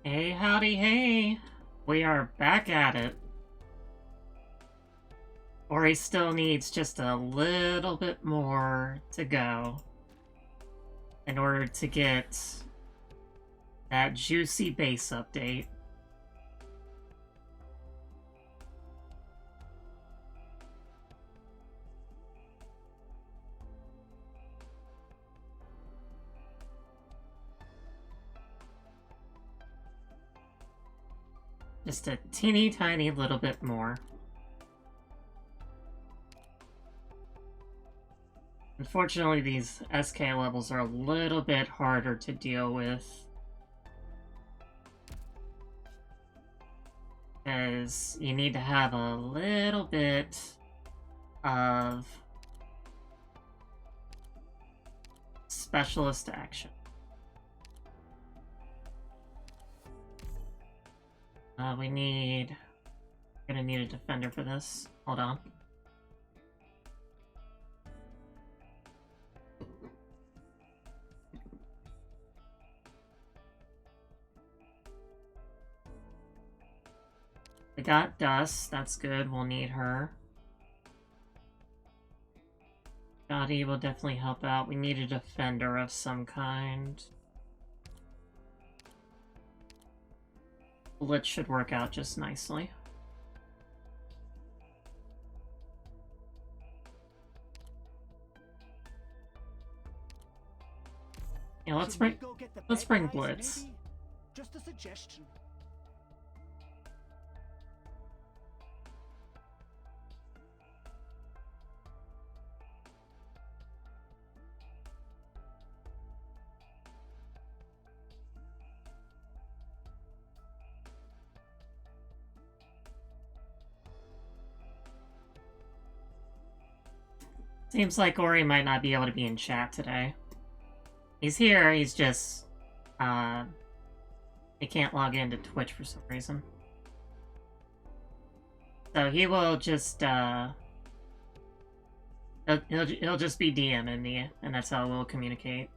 Hey, howdy, hey! We are back at it. Ori still needs just a little bit more to go in order to get that juicy base update. Just a teeny tiny little bit more. Unfortunately, these SK levels are a little bit harder to deal with, because you need to have a little bit of specialist action. We're gonna need a defender for this. Hold on. We got Dust, that's good, we'll need her. Dottie will definitely help out. We need a defender of some kind. Blitz should work out just nicely. Yeah, let's bring Blitz. Maybe? Just a suggestion. Seems like Ori might not be able to be in chat today. He's here, he's just, he can't log into Twitch for some reason. So he will just, he'll just be DMing me, and that's how we'll communicate.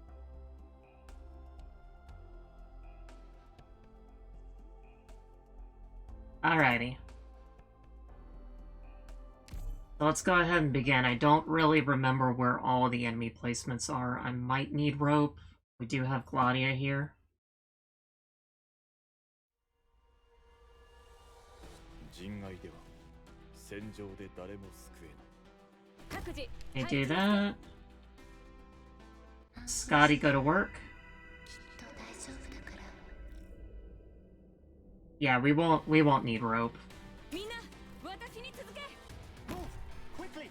Alrighty. So let's go ahead and begin. I don't really remember where all the enemy placements are. I might need rope. We do have Claudia here. They do that. Scotty, go to work. Yeah, we won't need rope. Move! Quickly!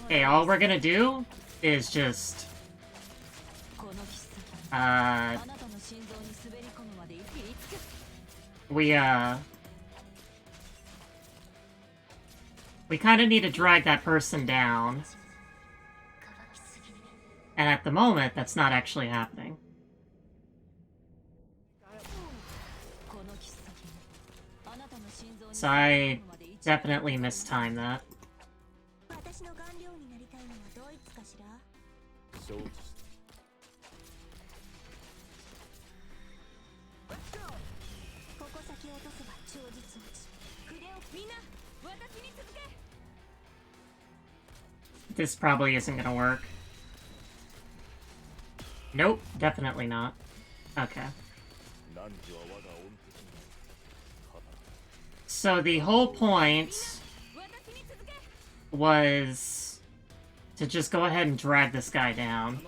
Okay, all we're gonna do is just we kind of need to drag that person down. And at the moment, that's not actually happening. So I definitely mistimed that. This probably isn't gonna work. Nope, definitely not. Okay. So the whole point was to just go ahead and drag this guy down,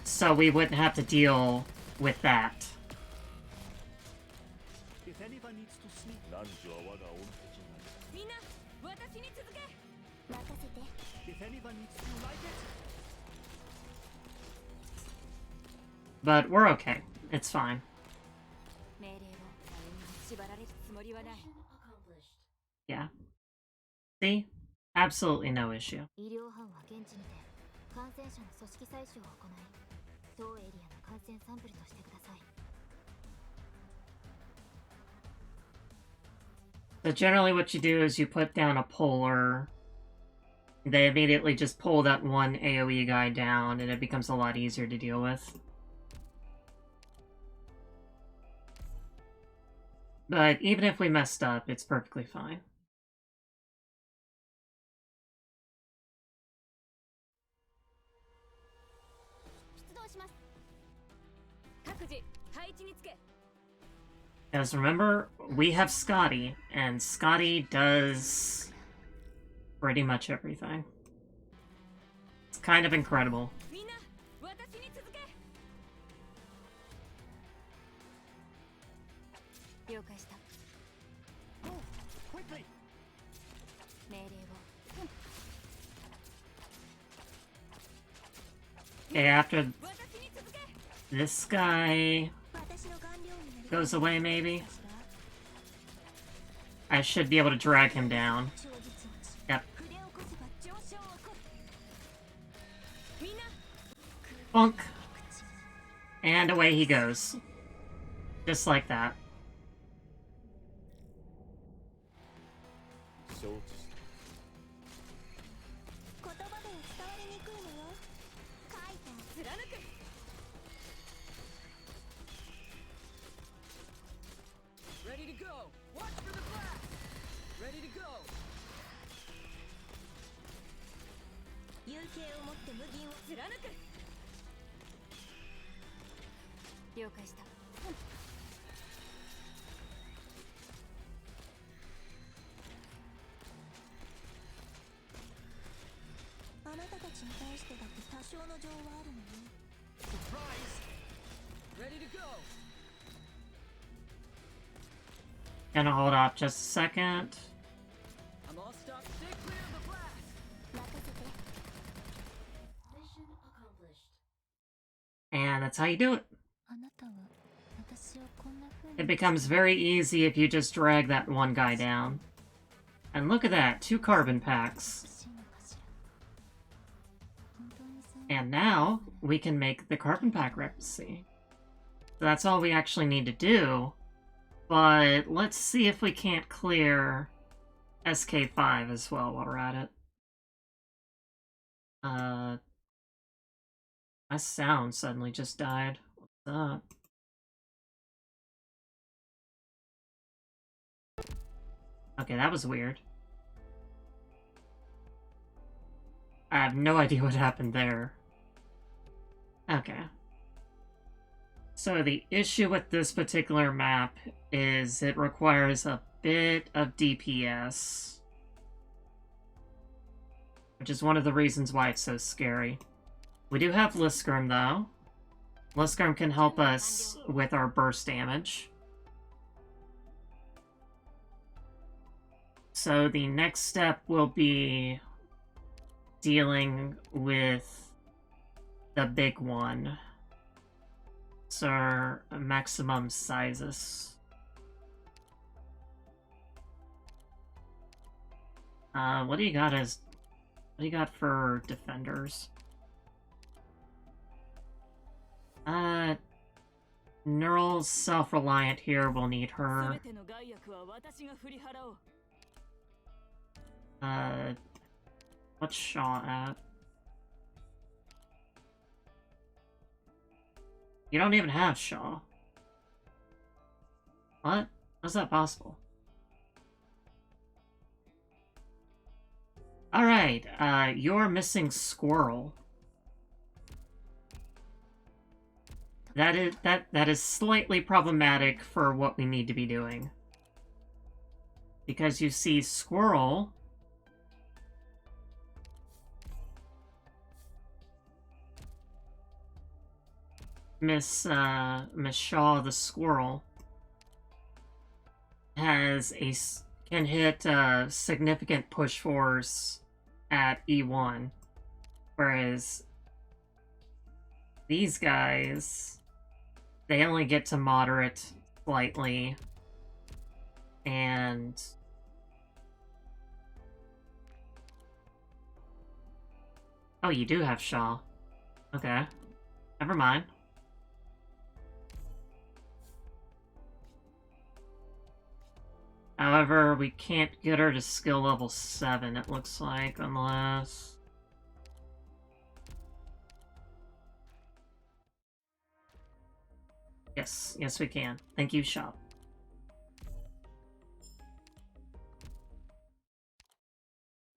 so we wouldn't have to deal with that. If anyone needs to sleep, if anyone needs to like it, But we're okay. It's fine. Yeah. See? Absolutely no issue. 当エリアの感染サンプルとしてください。 So generally what you do is you put down a puller. They immediately just pull that one AoE guy down, and it becomes a lot easier to deal with. But even if we messed up, it's perfectly fine. 出動します。各自配置につけ。 Because remember, we have Scotty, and Scotty does pretty much everything. It's kind of incredible. みんな、私に続け。了解した。 Move! Quickly! 命令を。 Okay, after 私に続け。 this guy 私の顔料になり。 goes away, maybe, I should be able to drag him down. Yep. 筆をこせば上昇を起こる。みんな。 Bonk. And away he goes. Just like that. So 言葉では伝わりにくいのよ。書いた貫く。 Ready to go. Watch for the blast. Ready to go. 勇気を持って無銀を貫く。了解した。あなたたちに対してだって多少の情はあるのよ。 surprise! Ready to go. Gonna hold off just a second. I'm all stopped. Stay clear of the blast. 任せて。 Mission accomplished. And that's how you do it. あなたは私をこんな風に。 It becomes very easy if you just drag that one guy down. And look at that, 2 carbon packs. 欲しいのかしら。本当にそう。 And now, we can make the carbon pack recipe. So that's all we actually need to do. But let's see if we can't clear SK5 as well while we're at it. My sound suddenly just died. What's up? Okay, that was weird. I have no idea what happened there. Okay. So the issue with this particular map is it requires a bit of DPS. Which is one of the reasons why it's so scary. We do have Liskern though. Liskern can help us with our burst damage. So the next step will be dealing with the big one. Sir, maximum sizes. What do you got for defenders? Neural's self-reliant here, we'll need her. 全ての害悪は私が振り払おう。 What's Shaw at? You don't even have Shaw. What? How's that possible? Alright, you're missing Squirrel. That is slightly problematic for what we need to be doing. Because you see Squirrel Miss Shaw the Squirrel can hit significant push force at E1, whereas these guys, they only get to moderate slightly, and oh, you do have Shaw. Okay. Never mind. However, we can't get her to skill level 7, it looks like, unless... Yes, we can. Thank you, shop.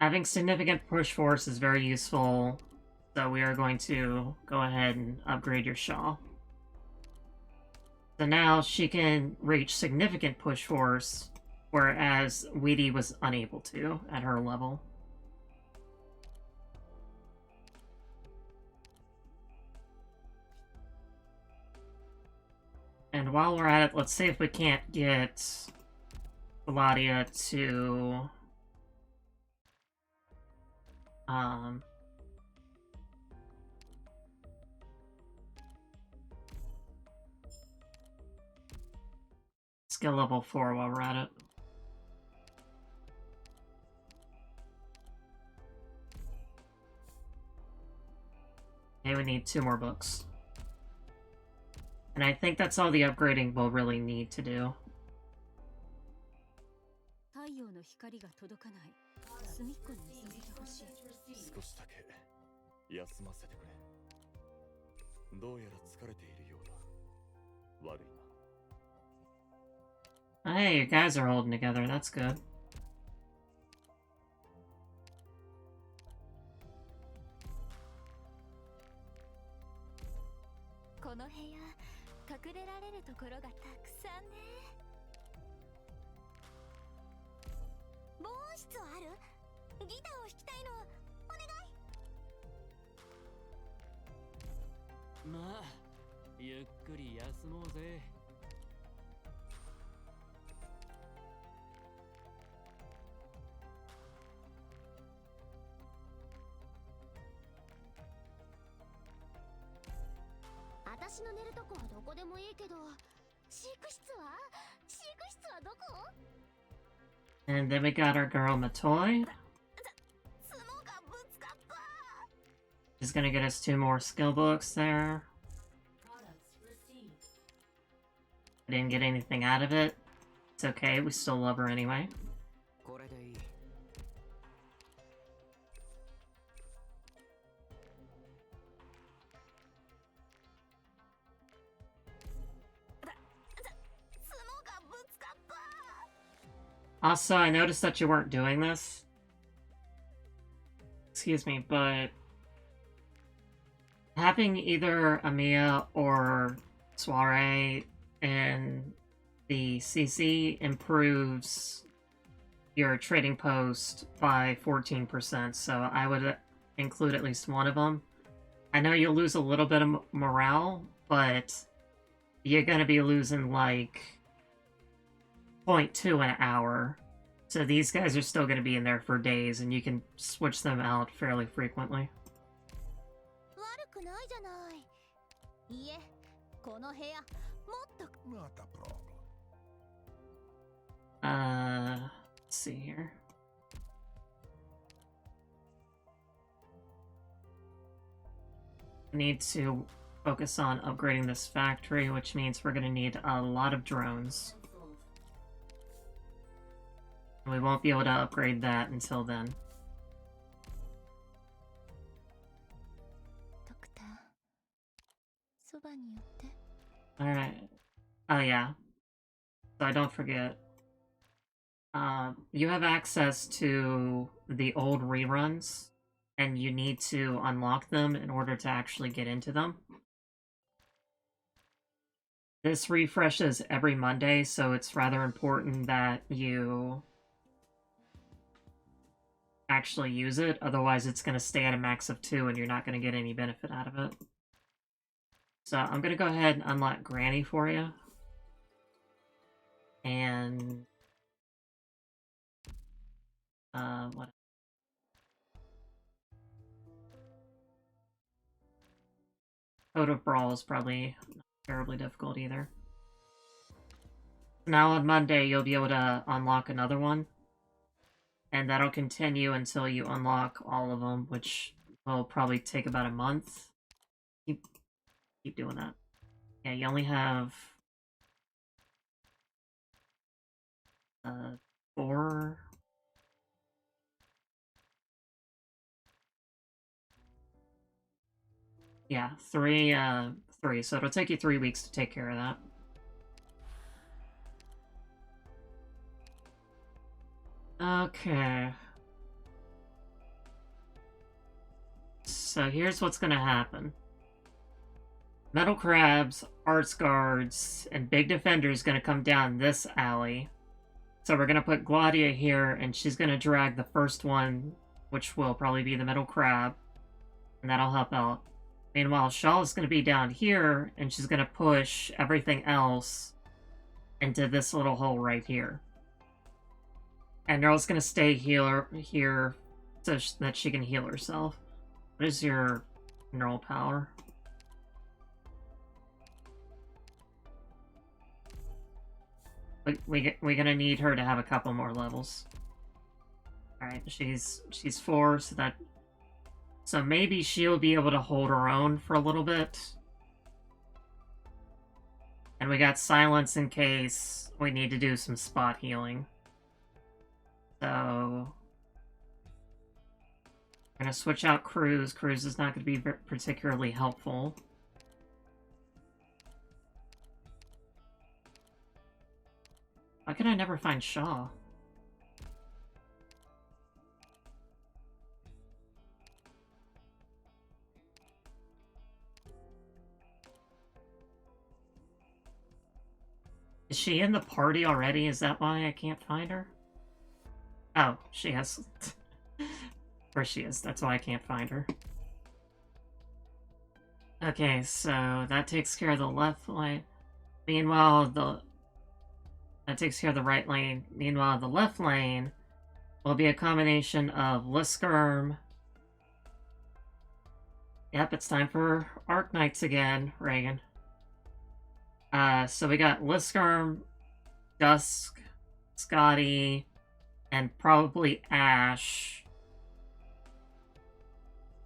Having significant push force is very useful, so we are going to go ahead and upgrade your Shaw. So now she can reach significant push force, whereas Weedy was unable to at her level. And while we're at it, let's see if we can't get Gladia to... skill level 4 while we're at it. Okay, we need 2 more books. And I think that's all the upgrading we'll really need to do. 太陽の光が届かない。隅っこに潜めてほしい。少しだけ休ませてくれ。どうやら疲れているようだ。悪いな。 Hey, you guys are holding together, that's good. この部屋、隠れられるところがたくさんね。防音室はある？ギターを弾きたいの。お願い。まあ、ゆっくり休もうぜ。私の寝るとこはどこでもいいけど、飼育室はどこ？ And then we got our girl Matoy. 角がぶつかった。 She's gonna get us 2 more skill books there. Products received. I didn't get anything out of it. It's okay, we still love her anyway. これでいい。Also, I noticed that you weren't doing this. Excuse me, but having either Amiya or Soiree in the CC improves your trading post by 14%, so I would include at least one of them. I know you'll lose a little bit of morale, but you're gonna be losing like 0.2 an hour. So these guys are still going to be in there for days, and you can switch them out fairly frequently. 悪くないじゃない。いえ、この部屋もっと。 Not a problem. Let's see here. I need to focus on upgrading this factory, which means we're going to need a lot of drones. We won't be able to upgrade that until then. ドクター、そばに寄って。 Alright. Oh yeah. So I don't forget. You have access to the old reruns, and you need to unlock them in order to actually get into them. This refreshes every Monday, so it's rather important that you actually use it, otherwise it's going to stay at a max of 2 and you're not going to get any benefit out of it. So I'm going to go ahead and unlock Granny for you. And... what? Code of Brawl is probably not terribly difficult either. Now on Monday you'll be able to unlock another one. And that'll continue until you unlock all of them, which will probably take about a month. keep doing that. Yeah, you only have 4. Yeah, 3, so it'll take you 3 weeks to take care of that. Okay. So here's what's gonna happen. Metal Crabs, Arts Guards, and Big Defender's gonna come down this alley. So we're gonna put Gladia here, and she's gonna drag the first one, which will probably be the Metal Crab, and that'll help out. Meanwhile, Shaw is gonna be down here, and she's gonna push everything else into this little hole right here. And Neuro's gonna stay here so that she can heal herself. What is your neural power? We're gonna need her to have a couple more levels. Alright, she's 4, so maybe she'll be able to hold her own for a little bit. And we got Silence in case we need to do some spot healing. So I'm gonna switch out Cruz. Cruz is not gonna be particularly helpful. Why can I never find Shaw? Is she in the party already? Is that why I can't find her? Oh, she has... Where she is. That's why I can't find her. Okay, so that takes care of the left lane. Meanwhile, that takes care of the right lane. Meanwhile, the left lane will be a combination of Liskerm. Yep, it's time for Arknights again, Reagan. So we got Liskerm, Dusk, Scotty, and probably Ash.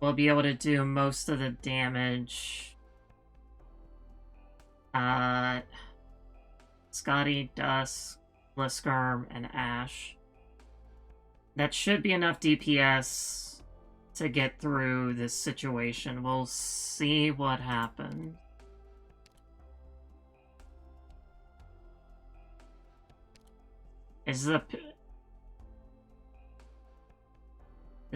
We'll be able to do most of the damage. Scotty, Dusk, Liskerm, and Ash. That should be enough DPS to get through this situation. We'll see what happens. This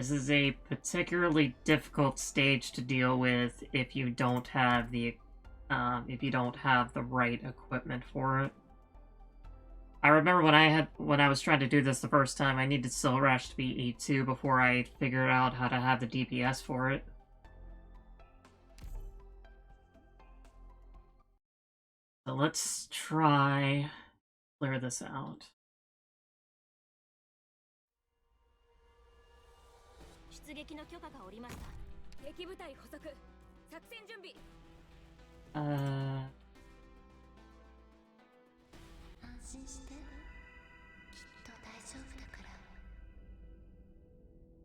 is a particularly difficult stage to deal with if you don't have the right equipment for it. I remember when I was trying to do this the first time, I needed Soul Rash to be E2 before I figured out how to have the DPS for it. So let's try clear this out. 出撃の許可が下りました。敵部隊捕捉。作戦準備。安心して。きっと大丈夫だから。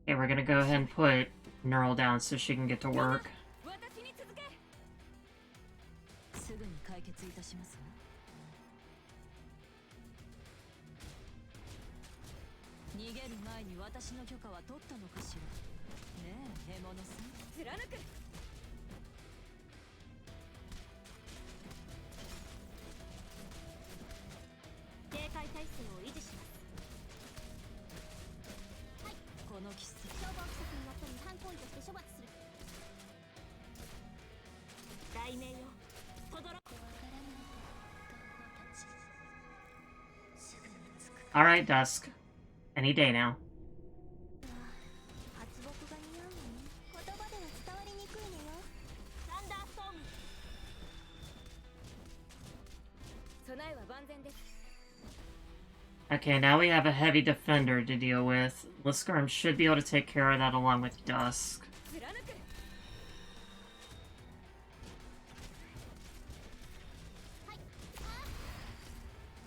Okay, we're gonna go ahead and put Neural down so she can get to work. 私に続け。すぐに解決いたしますわ。逃げる前に私の許可は取ったのかしら。ねえ、獲物さん。貫く。警戒態勢を維持します。はい。この規則。消防規則にのっとり違反行為として処罰する。題名よ。とどろ。怖がらない同胞たち。すぐに着く。All right, Dusk. Any day now. 発木が似合うのに言葉では伝わりにくいのよ。サンダーストーム。備えは万全です。Okay, now we have a heavy defender to deal with. Liskerm should be able to take care of that along with Dusk. 貫く。はい。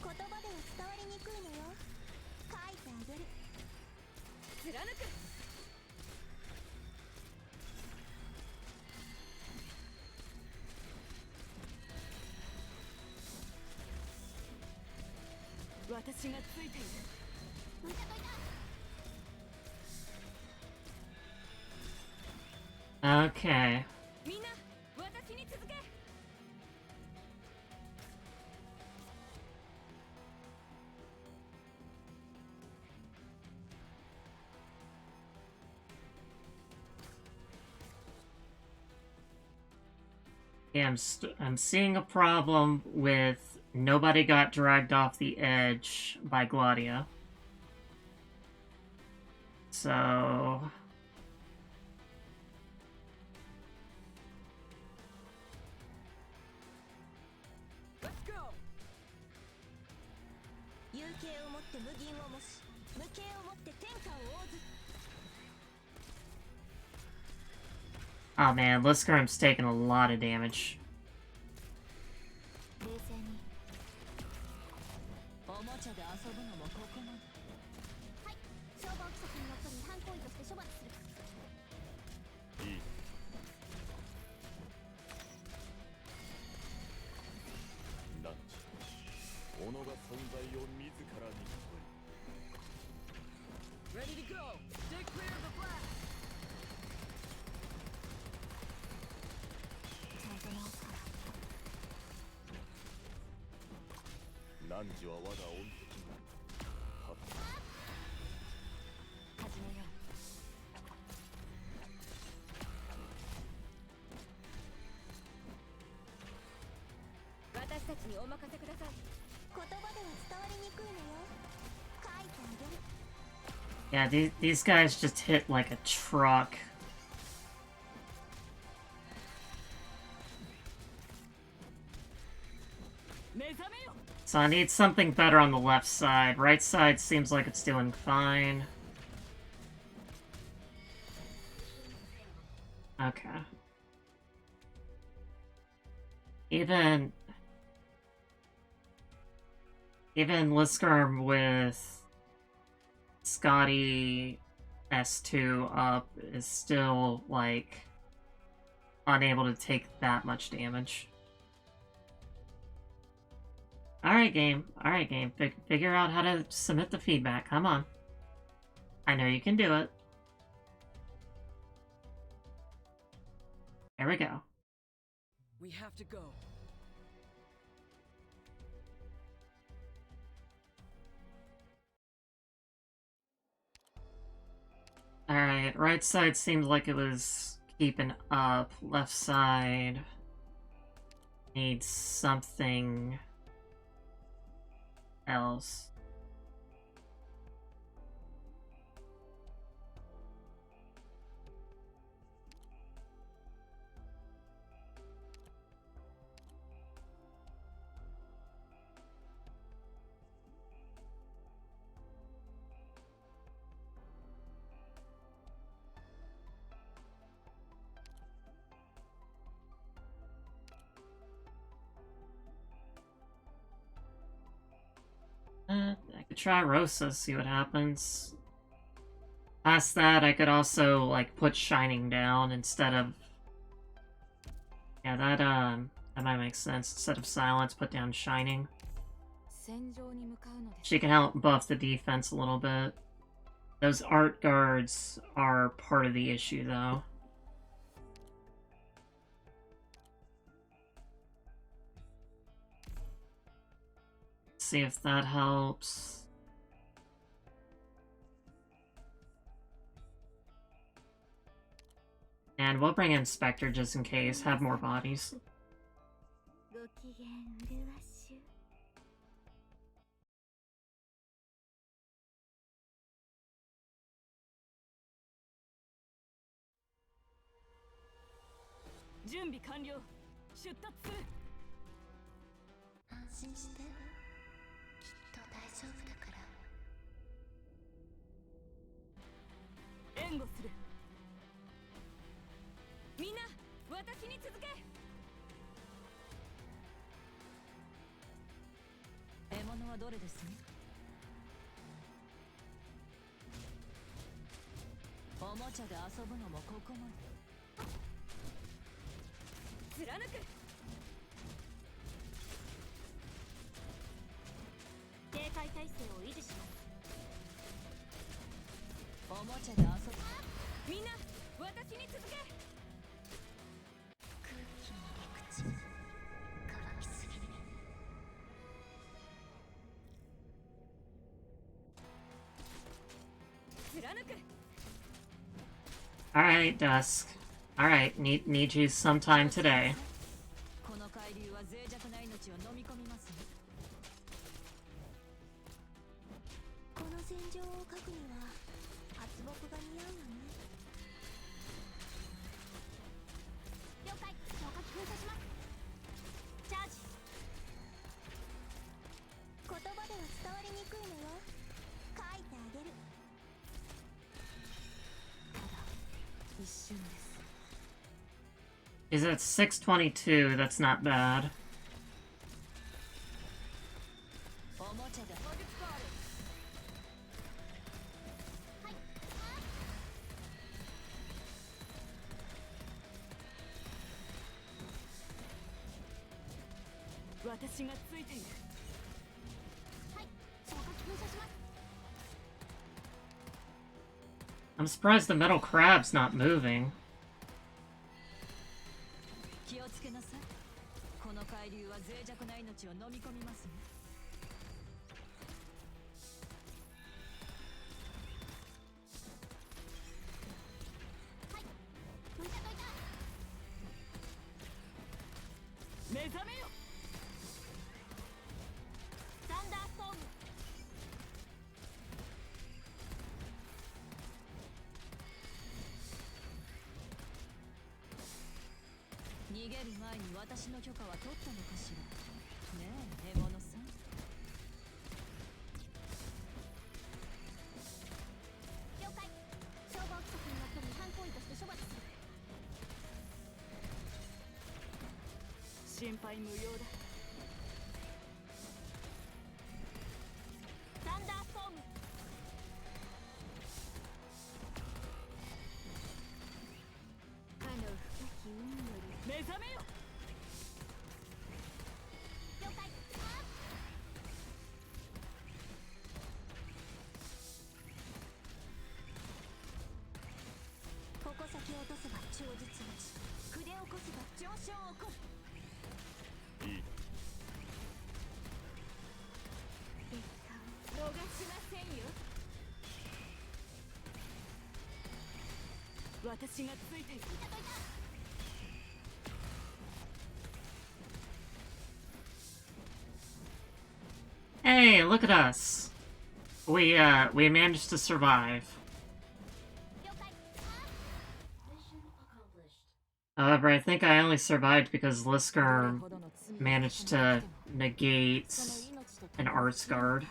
言葉では伝わりにくいのよ。書いてあげる。貫く。私がついている。どいたどいた。 Okay. みんな私に続け。Yeah, I'm seeing a problem with nobody got dragged off the edge by Gladia. So... Let's go. 有形をもって無銀を模し、無形をもって天下を応ず。 Oh man, Liskarm's taking a lot of damage. 冷静に。おもちゃで遊ぶのもここまで。はい、消防規則にのっとり違反行為として処罰する。いい。ナッチ、己が存在を自らに問え。 Ready to go. Stay clear of the blast. ちゃんと直すから。汝は我が恩敵になる。はっ。始めよう。私たちにお任せください。言葉では伝わりにくいのよ。書いてあげる。 Yeah, these guys just hit like a truck. So I need something better on the left side. Right side seems like it's doing fine. Okay. Even Liskarm with Scotty S2 up is still, like, unable to take that much damage. Alright, game. Alright, game. Figure out how to submit the feedback. Come on. I know you can do it. There we go. We have to go. Alright, right side seemed like it was keeping up. Left side needs something else. I could try Rosa, see what happens. Past that, I could also, like, put Shining down instead of... Yeah, that might make sense. Instead of Silence, put down Shining. 戦場に向かうのです。 She can help buff the defense a little bit. Those art guards are part of the issue, though. See if that helps. And we'll bring in Spectre just in case, have more bodies. ご機嫌ルワッシュ。準備完了。出立する。安心して。きっと大丈夫だから。援護する。みんな、私に続け。獲物はどれですね。おもちゃで遊ぶのもここまで。貫く。警戒態勢。続け。空気に陸地乾きすぎ。貫く。 Alright, Dusk. Alright, need you sometime today. この海流は脆弱な命を飲み込みますね。この戦場を描くには発木が似合うわね。了解。消火器封鎖します。チャージ。言葉では伝わりにくいのよ。書いてあげる。ただ一瞬です。 Is at 6:22, that's not bad. おもちゃだ。私がついている。はい。消火器封鎖します。 I'm surprised the metal crab's not moving. 気をつけなさい。この海流は脆弱な命を飲み込みますね。はい。どいたどいた。目覚めよ。サンダーストーム。逃げる前に私の許可は取ったのかしら。ねえ、獲物さん。了解。消防規則にのっとり違反行為として処罰する。心配無用だ。サンダーストーム。かの深き海より。目覚めよ。了解。矛先を落とせば超絶落ち、筆を起こせば上昇を起こる。いいだ結果を逃しませんよ。私がついている。 Hey, look at us. We managed to survive. 了解。 Mission accomplished. However, I think I only survived because Lisker managed to negate an Arts Guard.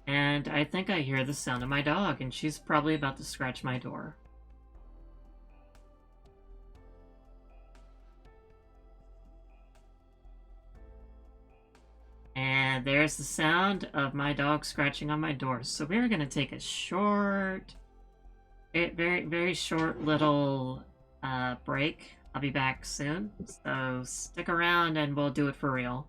And I think I hear the sound of my dog, and she's probably about to scratch my door. And there's the sound of my dog scratching on my door. So we're gonna take a short, very short little break. I'll be back soon. So stick around and we'll do it for real.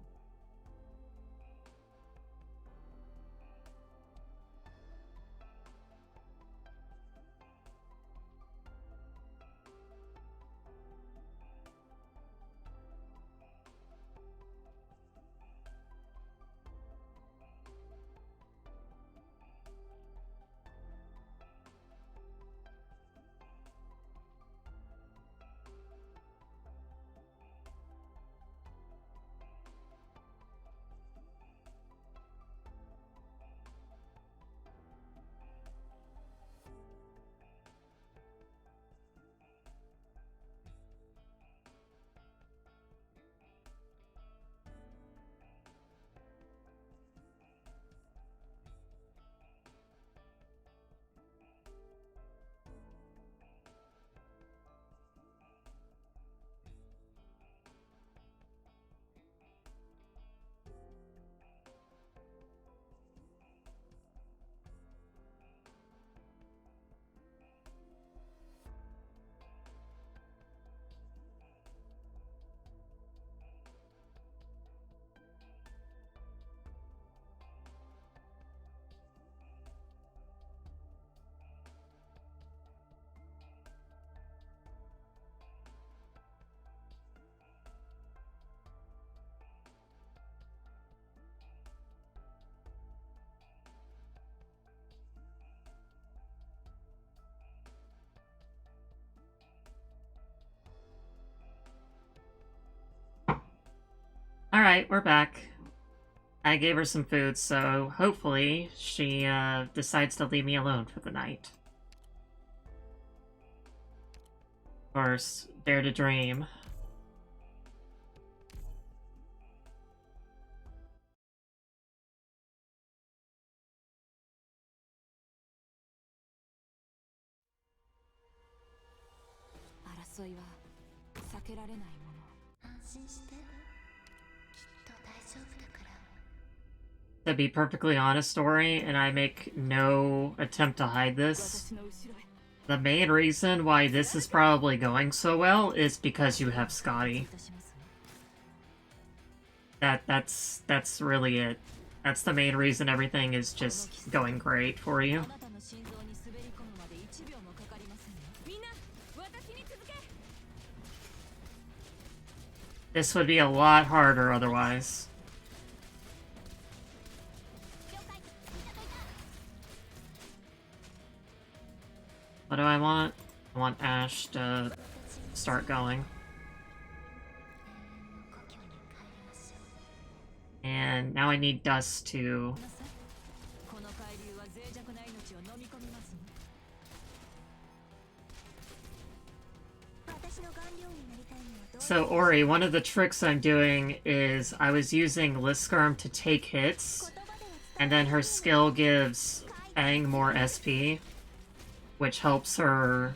Alright, we're back. I gave her some food, so hopefully she decides to leave me alone for the night. Of course, dare to dream. To be perfectly honest, Tori, and I make no attempt to hide this, the main reason why this is probably going so well is because you have Scotty. That's really it. That's the main reason everything is just going great for you. This would be a lot harder otherwise. What do I want? I want Ash to start going. And now I need Dust to... So, Ori, one of the tricks I'm doing is I was using Liskarm to take hits, and then her skill gives Aang more SP, which helps her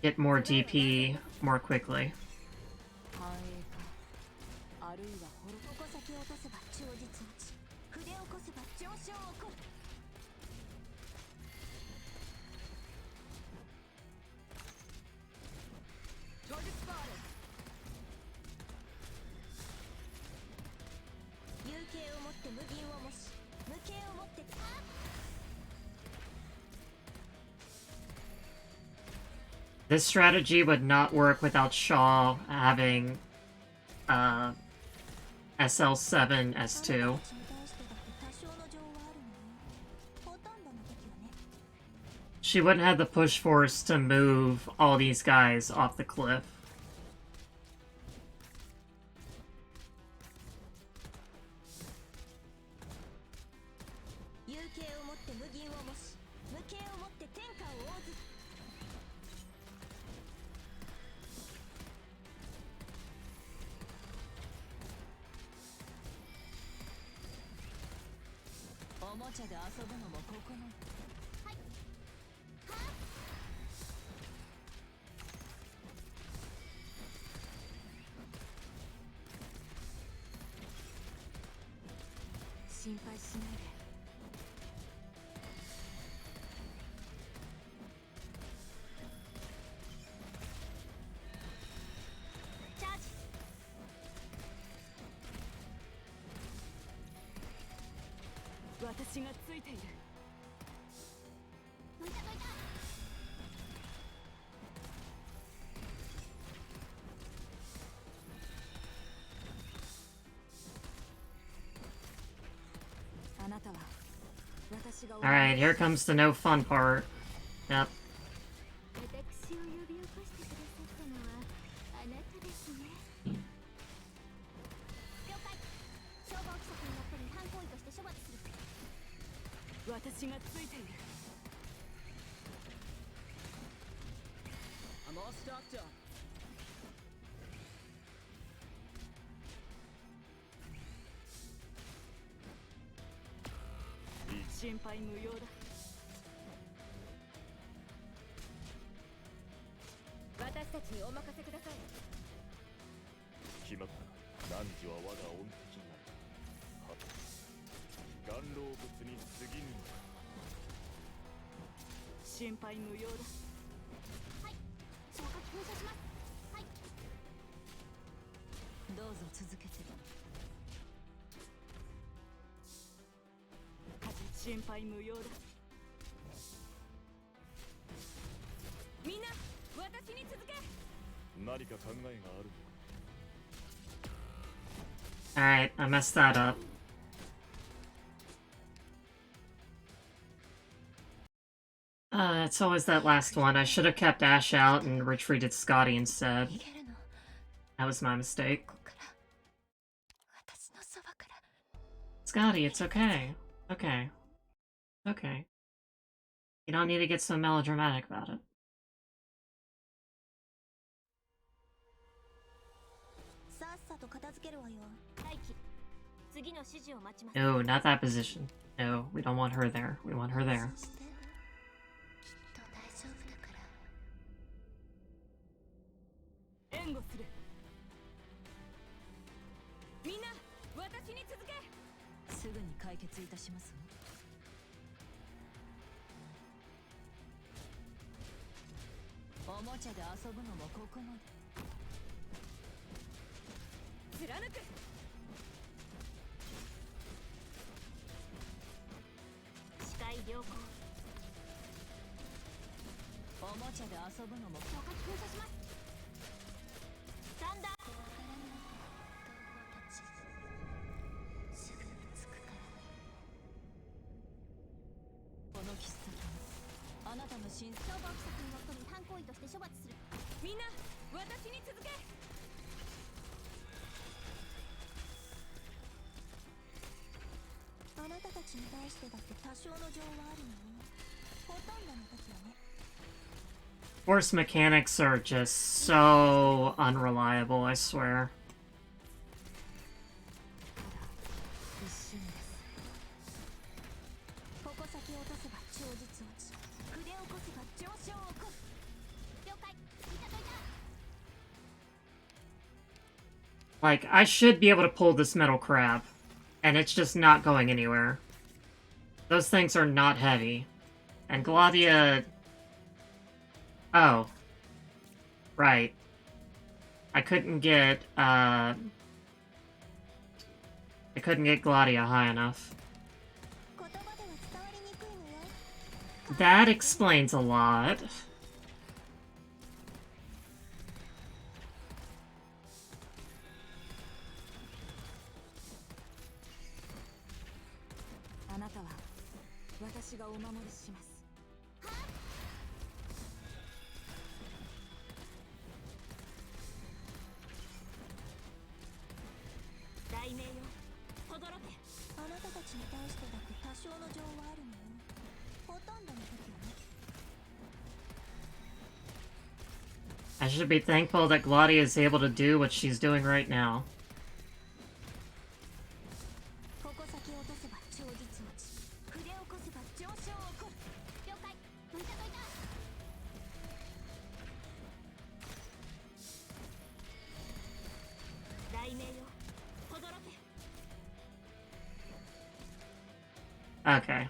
get more DP more quickly. This strategy would not work without Shaw having SL7 S2. She wouldn't have the push force to move all these guys off the cliff. Alright, here comes the no fun part. Yep. I'm all stocked up. Alright, I messed that up. It's always that last one. I should have kept Ash out and retreated Scotty instead. That was my mistake. Scotty, it's okay. Okay. Okay. You don't need to get so melodramatic about it. さっさと片付けるわよ。待機。次の指示を待ちます。 No, not that position. No, we don't want her there. We want her there. そしてきっと大丈夫だから。援護する。みんな、私に続け。すぐに解決いたしますわ。おもちゃで遊ぶのもここまで。貫く。視界良好。おもちゃで遊ぶのも。消火器噴射します。サンダー。怖がらないで同胞たち。すぐに着くから。この喫茶店、あなたの新逃亡規則にのっとり犯行為として処罰する。みんな、私に続け。あなたたちに対してだって多少の情はあるのよ。ほとんどの時はね。Force mechanics are just so unreliable, I swear. 一瞬です。矛先を落とせば超実落ち。筆を起こせば上昇を起こす。了解。いたといた。 Like, I should be able to pull this metal crab, and it's just not going anywhere. Those things are not heavy. And Gladia... Oh. Right. I couldn't get Gladia high enough. 言葉では伝わりにくいのよ。 That explains a lot. あなたは私がお守りします。雷鳴よ。轟け。あなたたちに対してだって多少の情はあるのよ。ほとんどの時はね。 I should be thankful that Gladia is able to do what she's doing right now. 矛先を落とせば超実落ち。筆を起こせば上昇を起こる。了解。いたといた。 雷鳴よ。轟け。 Okay.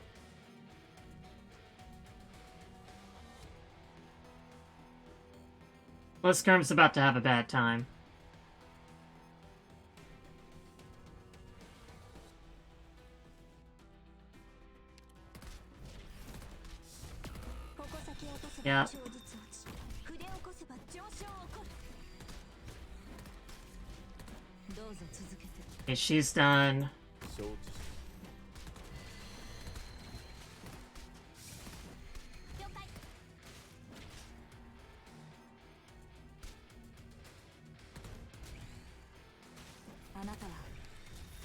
Blitzkrieg's about to have a bad time. 矛先を落とせいやば超実落ち。筆を起こせば上昇を起こる。どうぞ続けて。 Okay, she's done. 承知し了解。 あなたは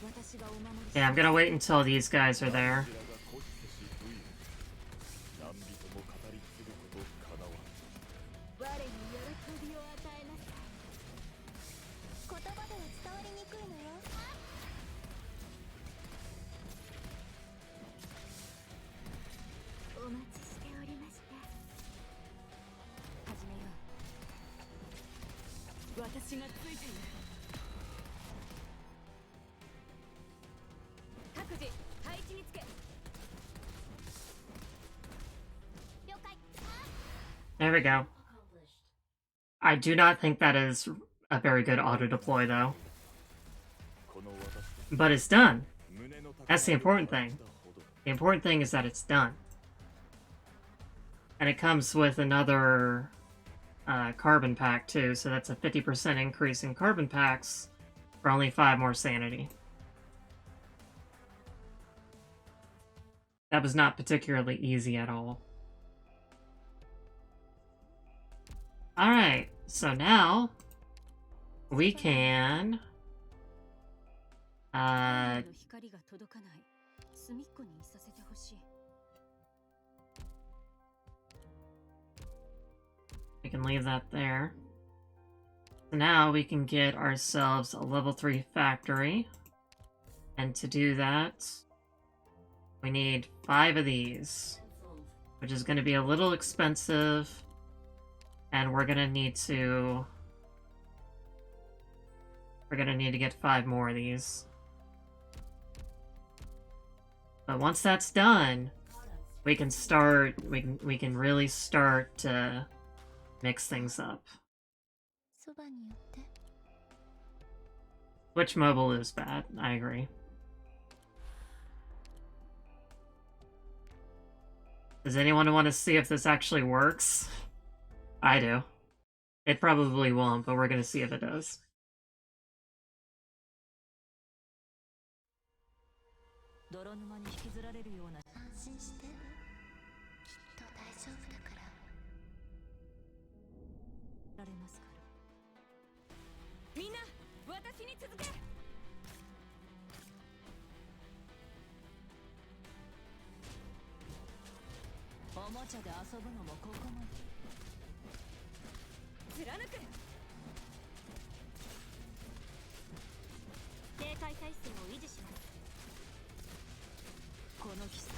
私がお守りし Yeah, I'm gonna wait until these guys are there. こちらが固執せし不意何人も語り継ぐことかなわん我に喜びを与えなさい。言葉では伝わりにくいのよ。お待ちしておりました。始めよう。私がついている。各自配置につけ。了解。 There we go. I do not think that is a very good auto-deploy, though. この私と But it's done. 胸の高 That's the 鳴りを important 感 thing. じたほど The important thing is that it's done. And it comes with another carbon pack, too, so that's a 50% increase in carbon packs for only 5 more sanity. That was not particularly easy at all. Alright, so now we can Uh, の光が届かない隅っこにいさせてほしい。 we can leave that there. So now we can get ourselves a level 3 factory. And to do that, we need 5 of these, which is going to be a little expensive. And we're going to need to get 5 more of these. But once that's done, we can really start to mix things up. そばに寄って Switch mobile is bad, I agree. Does anyone want to see if this actually works? I do. It probably won't, but we're gonna see if it does. 泥沼に引きずられるような安心してきっと大丈夫だからられますから。みんな私に続け。おもちゃで遊ぶのもここまで。貫く。警戒態勢を維持します。このキス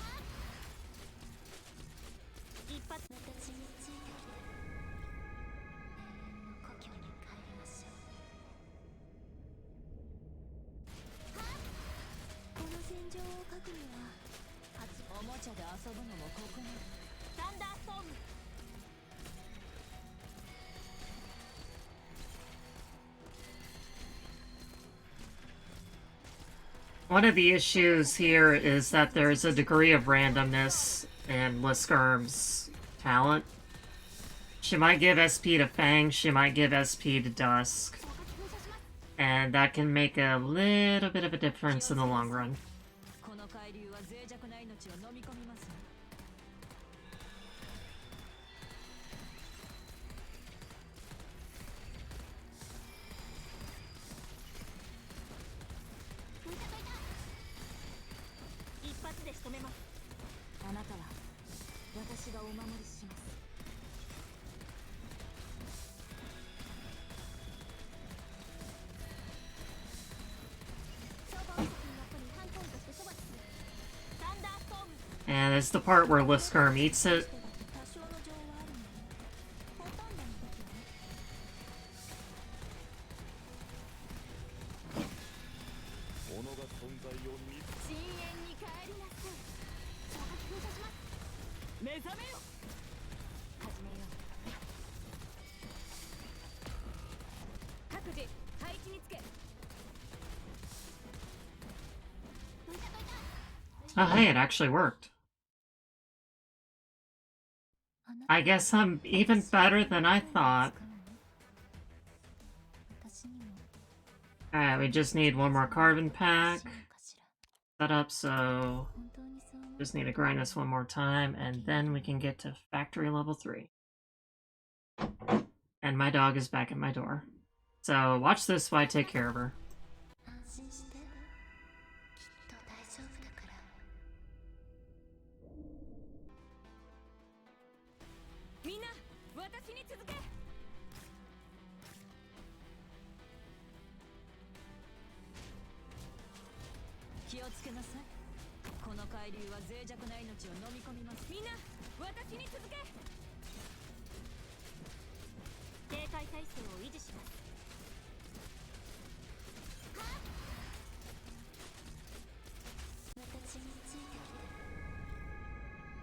一発私についてきて永遠の故郷に帰りましょう。この戦場を書くにはおもちゃで遊ぶのもここまで。サンダーストーム。 One of the issues here is that there's a degree of randomness in Liskerm's talent. She might give SP to Fang, she might give SP to Dusk. And that can make a little bit of a difference in the long run. この海流は脆弱な命を飲み込みます。 一発で仕留めます。あなたは私がお守りします。消防局の横に犯行為として処罰する。サンダーストーム。 And it's the part where Liskerm eats it. 多少の情はあるのにほとんどの時はね。己が存在を見深淵に帰りなさい。消火器噴射します。目覚めよ。始めよう。各自配置につけ。 Oh, hey, it actually worked. あなた I guess I'm even better than I thought. 私にも Alright, we just need one more carbon pack しようかしら。 set up, so 本当にそう思う just need to grind this one more time, and then we can get to factory level 3. And my dog is back at my door. So watch this while I take care of her. 安心してきっと大丈夫だから。みんな私に続け。気をつけなさい。この海流は脆弱な命を飲み込みます。みんな私に続け。警戒態勢を維持します。私についてきて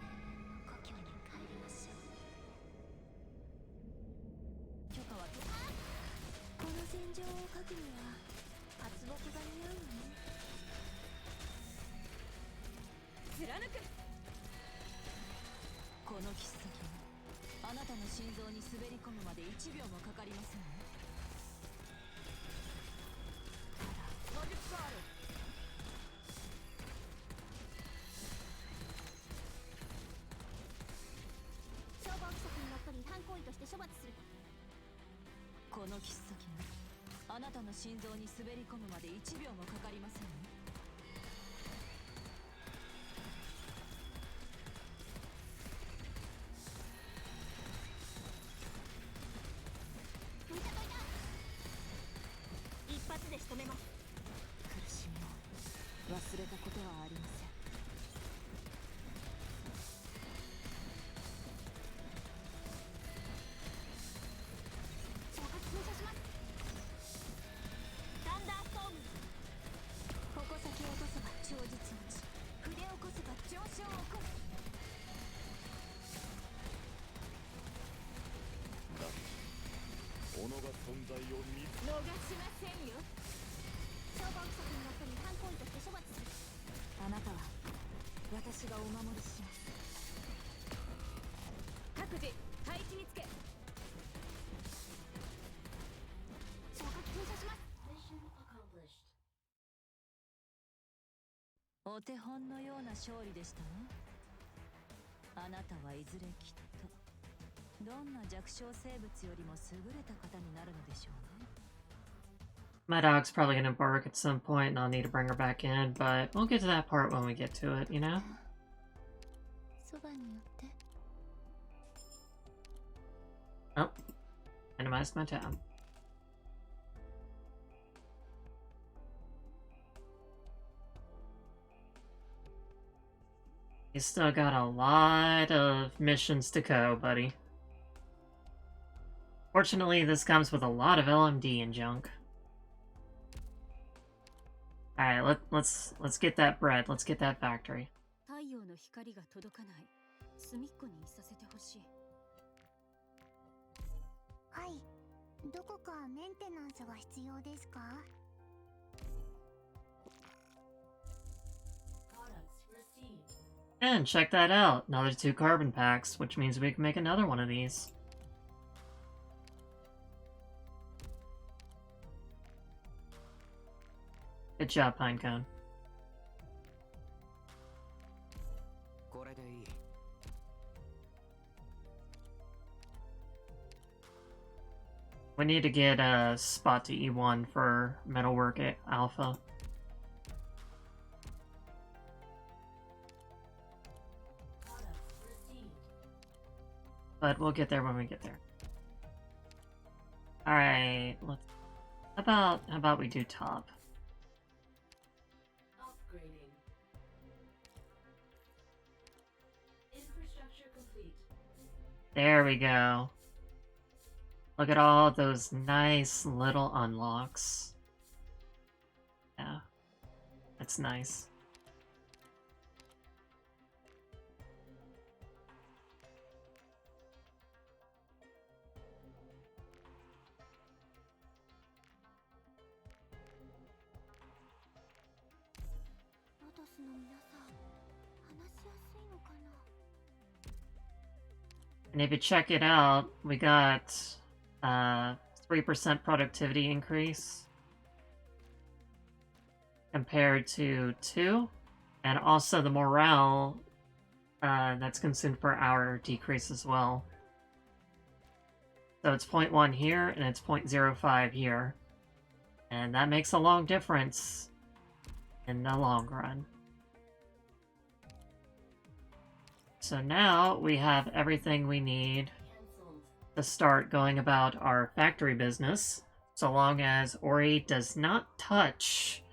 永遠の故郷に帰りましょう。許可はこの戦場を書くには発木が似合うわね。貫く。この切っ先はあなたの心臓に滑り込むまで1秒もかかりませんね。ただ50個ある。消防規則にのっとり違反行為として処罰する。この切っ先があなたの心臓に滑り込むまで1秒もかかりませんよ。どいたどいた。一発で仕留めます。苦しみを忘れたことはありません。消火噴射します。サンダーストーム。矛先を落とせば超実落ち、筆を起こせば上昇を起こす。だ己が存在を見逃しませんよ。消防規則にのっとり犯行為として処罰する。あなたは私がお守りします。各自配置につけ。消火噴射します。お手本のような勝利でしたわ。あなたはいずれきっとどんな弱小生物よりも優れた方になるのでしょうね。My dog's probably gonna bark at some point and I'll need to bring her back in, but we'll get to that part when we get to it, you know? そばに寄って。 Oh, minimized my tab. You still got a lot of missions to go, buddy. Fortunately, this comes with a lot of LMD and junk. Alright, let's get that bread. Let's get that factory. 太陽の光が届かない隅っこにいさせてほしい。はい。どこかメンテナンスが必要ですか？ And check that out. Another 2 carbon packs, which means we can make another one of these. Good job, Pinecone. これでいい。We need to get a spot to E1 for Metalwork Alpha. But we'll get there when we get there. Alright, let's... How about we do top? Upgrading. Infrastructure complete. There we go. Look at all those nice little unlocks. Yeah, that's nice. And if you check it out, we got 3% productivity increase compared to 2, and also the morale that's consumed per hour decrease as well. So it's 0.1 here, and it's 0.05 here. And that makes a long difference in the long run. So now we have everything we need to start going about our factory business, so long as Ori does not touch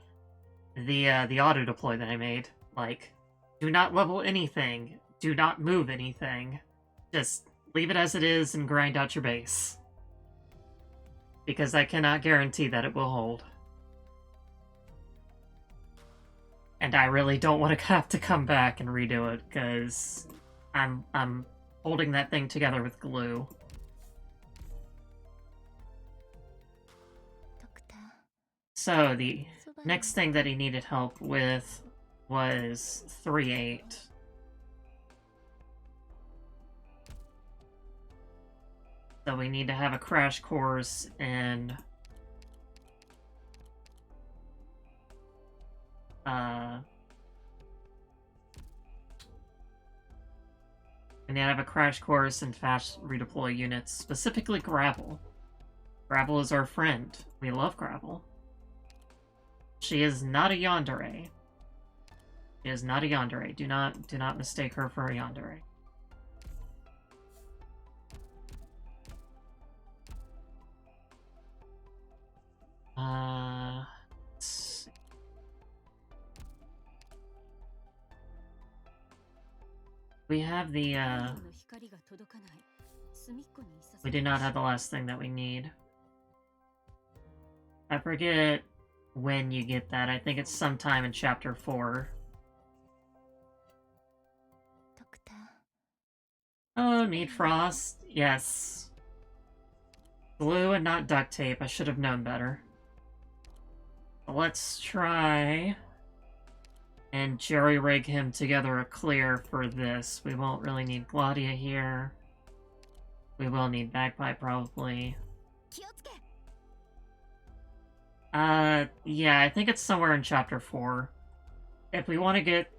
the auto deploy that I made. Like, do not level anything, do not move anything, just leave it as it is and grind out your base. Because I cannot guarantee that it will hold. And I really don't want to have to come back and redo it, because I'm holding that thing together with glue. So the next thing that he needed help with was 3-8. So we need to have a crash course in we need to have a crash course in fast redeploy units, specifically gravel. Gravel is our friend. We love Gravel. She is not a yandere. She is not a yandere. Do not mistake her for a yandere. Let's see. We have the, we do not have the last thing that we need. I forget when you get that. I think it's sometime in chapter 4. Doctor. Oh, need frost? Yes. Glue and not duct tape. I should have known better. Let's try and jerry-rig him together a clear for this. We won't really need Gladia here. We will need Bagpipe, probably. Yeah, I think it's somewhere in chapter 4. If we want to get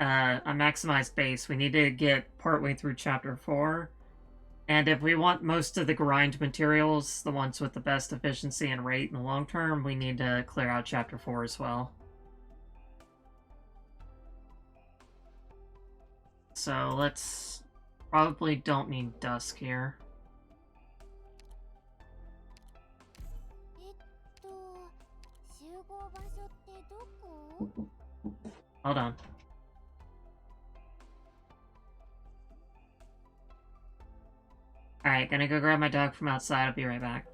a maximized base, we need to get partway through chapter 4. And if we want most of the grind materials, the ones with the best efficiency and rate in the long term, we need to clear out chapter 4 as well. So let's... probably don't need Dusk here. Hold on. Alright, gonna go grab my dog from outside. I'll be right back.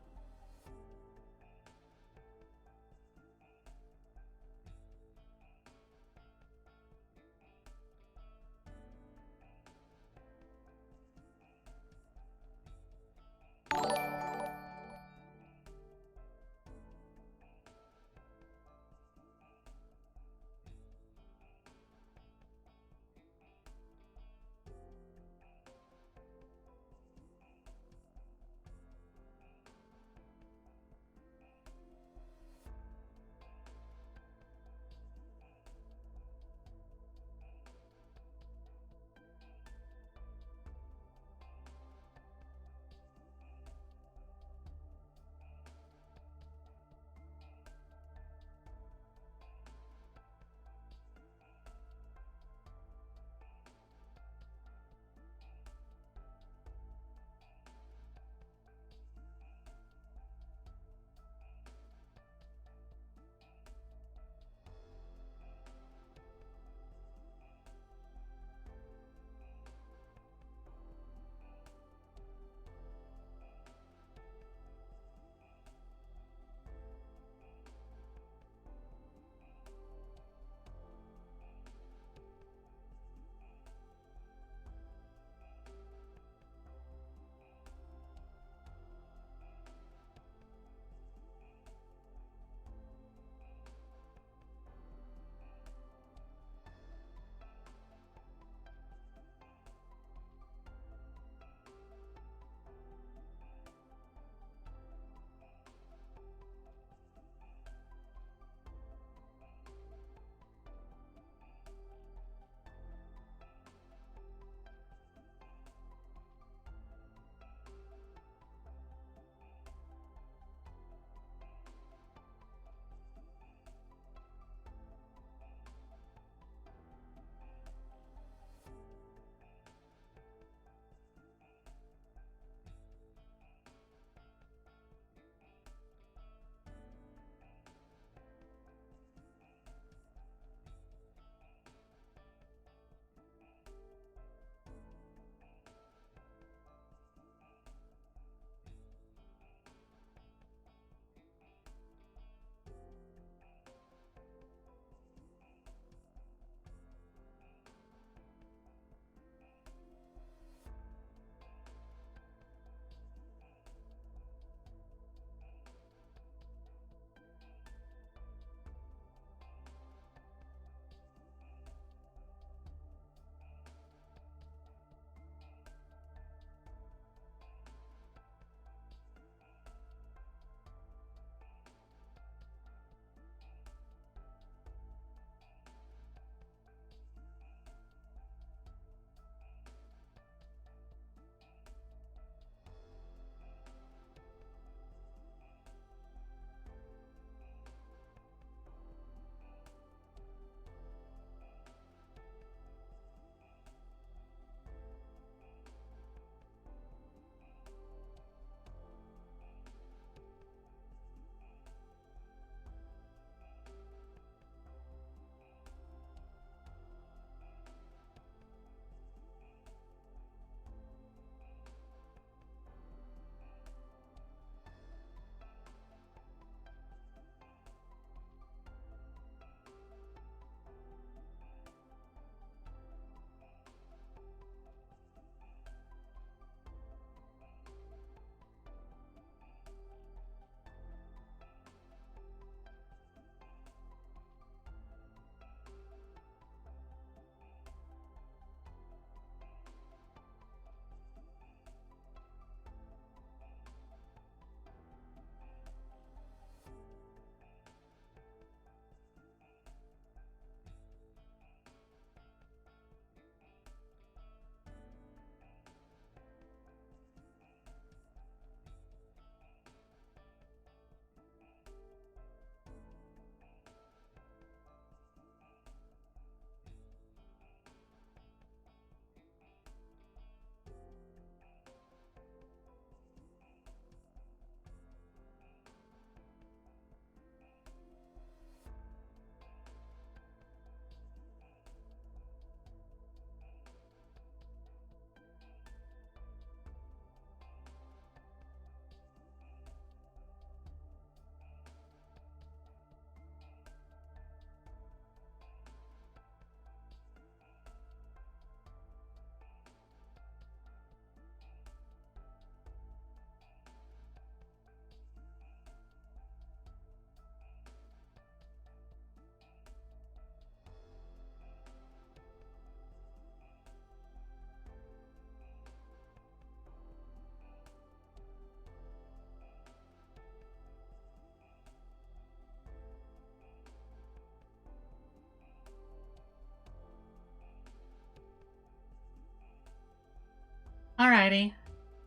Alrighty.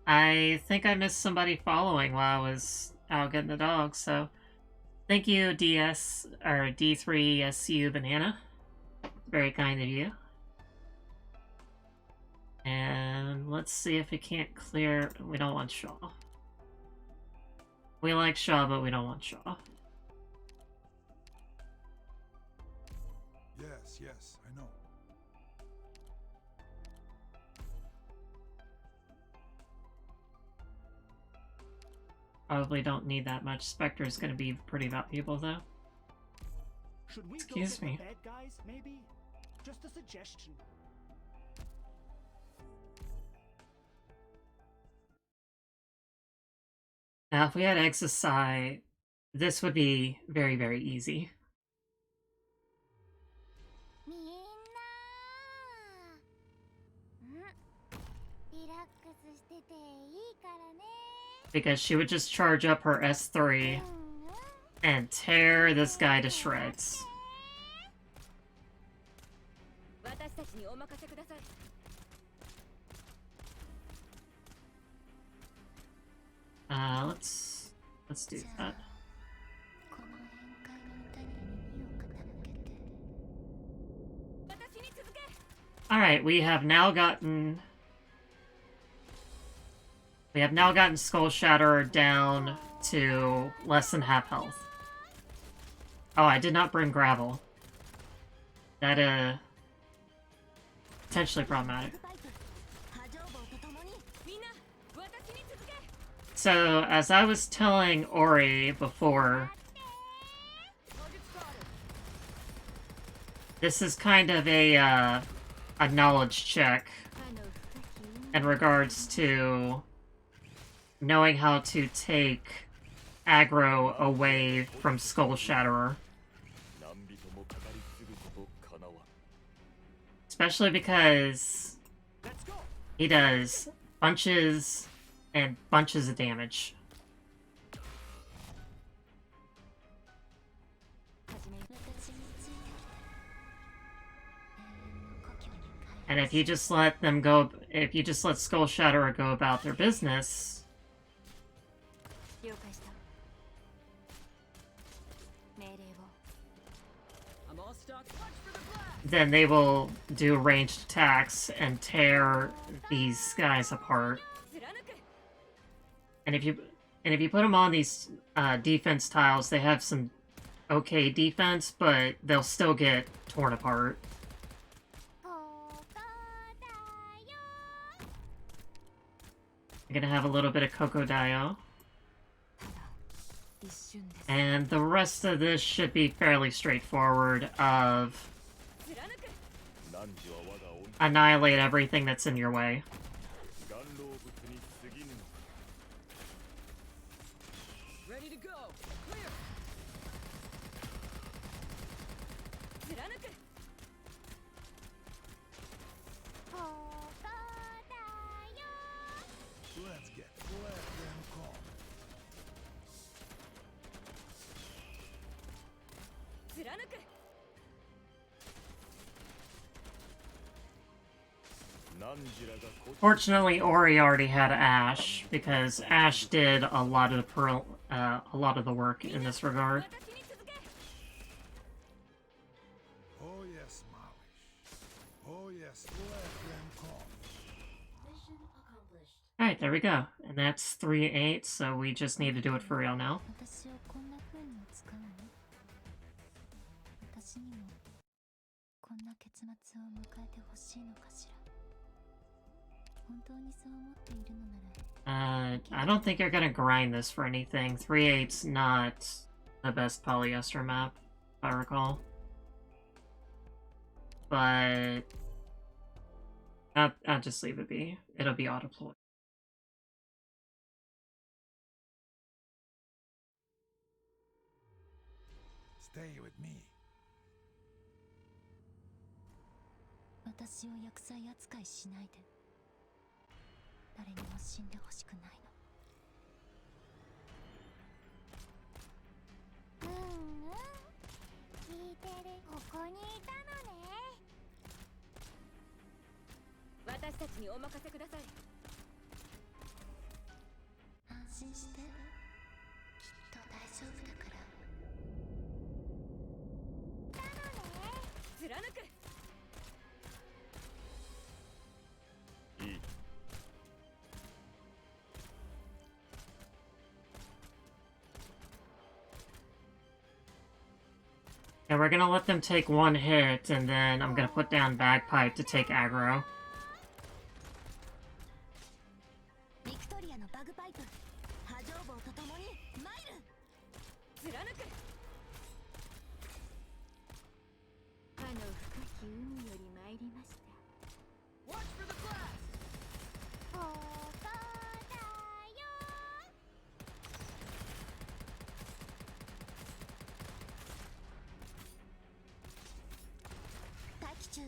I think I missed somebody following while I was out getting the dog, so thank you, DS or D3SU Banana. Very kind of you. And let's see if we can't clear. We don't want Shaw. We like Shaw, but we don't want Shaw. Yes, I know. Probably don't need that much. Spectre is going to be pretty valuable, though. Should we Excuse go me. get the bad guys, maybe? Just a suggestion. Now, if we had Exocide, this would be very, very easy. みんなリラックスしてていいからね Because she would just charge up her S3 and tear this guy to shreds. 私たちにお任せください。 Let's do that. この宴会の歌に耳を傾けて 私に続け。 Alright, we have now gotten Skull Shatterer down to less than half health. Oh, I did not bring gravel. That potentially problematic. パイプ波状棒と共に みんな、私に続け。 So, as I was telling Ori before, this is kind of a knowledge check あの深き in regards to knowing how to take aggro away from Skull Shatterer. 何人も語り継ぐことかなわん。 Especially because Let's go. he does bunches and bunches of damage. 始め私についてきて永遠の故郷に帰る And if you just let them go, if you just let Skull Shatterer go about their business, 了解した。命令を。 I'm all stocked. Punch for the blast. then they will do ranged attacks and tear these guys apart. 貫く。 And if you put them on these defense tiles, they have some okay defense, but they'll still get torn apart. ここだよ You're gonna have a little bit of Crocodile. 一瞬です。 And the rest of this should be fairly straightforward of 貫く。 汝は我が恩 annihilate everything that's in your way. 願老物に過ぎぬのか。 Ready to go. Clear. 貫く。 ここだよ Let's get let them come. 貫く。 汝らがこ Fortunately, Ori already had Ash because Ash did a lot of the work in this regard. 私に続け。 Oh yes, Maui. Oh yes, let them come. All right, there we go, and that's 3-8. So we just need to do it for real now. 私をこんな風に使うの私にもこんな結末を迎えてほしいのかしら本当にそう思っているのなら I don't think you're gonna grind this for anything. 3-8's not the best polyester map, if I recall. But I'll just leave it be. It'll be auto-deployed. Stay with me. 私を薬剤扱いしないで誰にも死んでほしくないの聞いてるここにいたのね私たちにお任せください。してきっと大丈夫だから貫く。いい。 Yeah, we're gonna let them take one hit, and then I'm gonna put down Bagpipe to take aggro. ビクトリアのバグパイプ波状棒とともにマイル貫く。かの深き海より参りました Watch for the blast! ここだよ待機中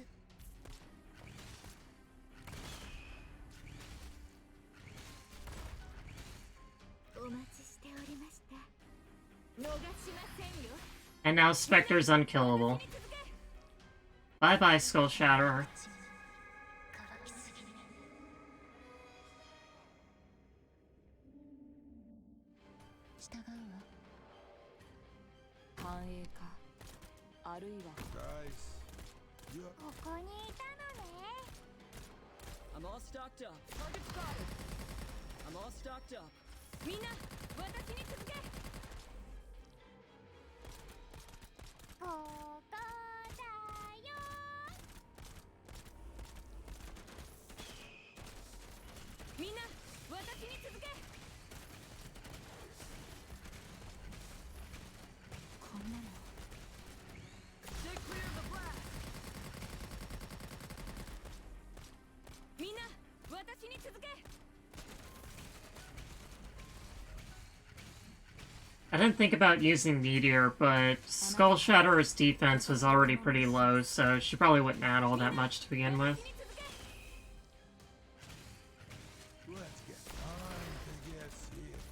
お待ちしておりました逃しませんよ And now Spectre's unkillable. Bye bye, Skull Shatterer. 乾きすぎ従うわ繁栄かあるいは Guys, you ここにいたのね I'm all stocked up. Target spotted. I'm all stocked up. みんな私に続け。ここだよみんな私に続け。こんなの Stay clear of the blast! みんな私に続け。 I didn't think about using Meteor, but Skull Shatterer's defense was already pretty low, so she probably wouldn't add all that much to begin with. let's get time to get serious.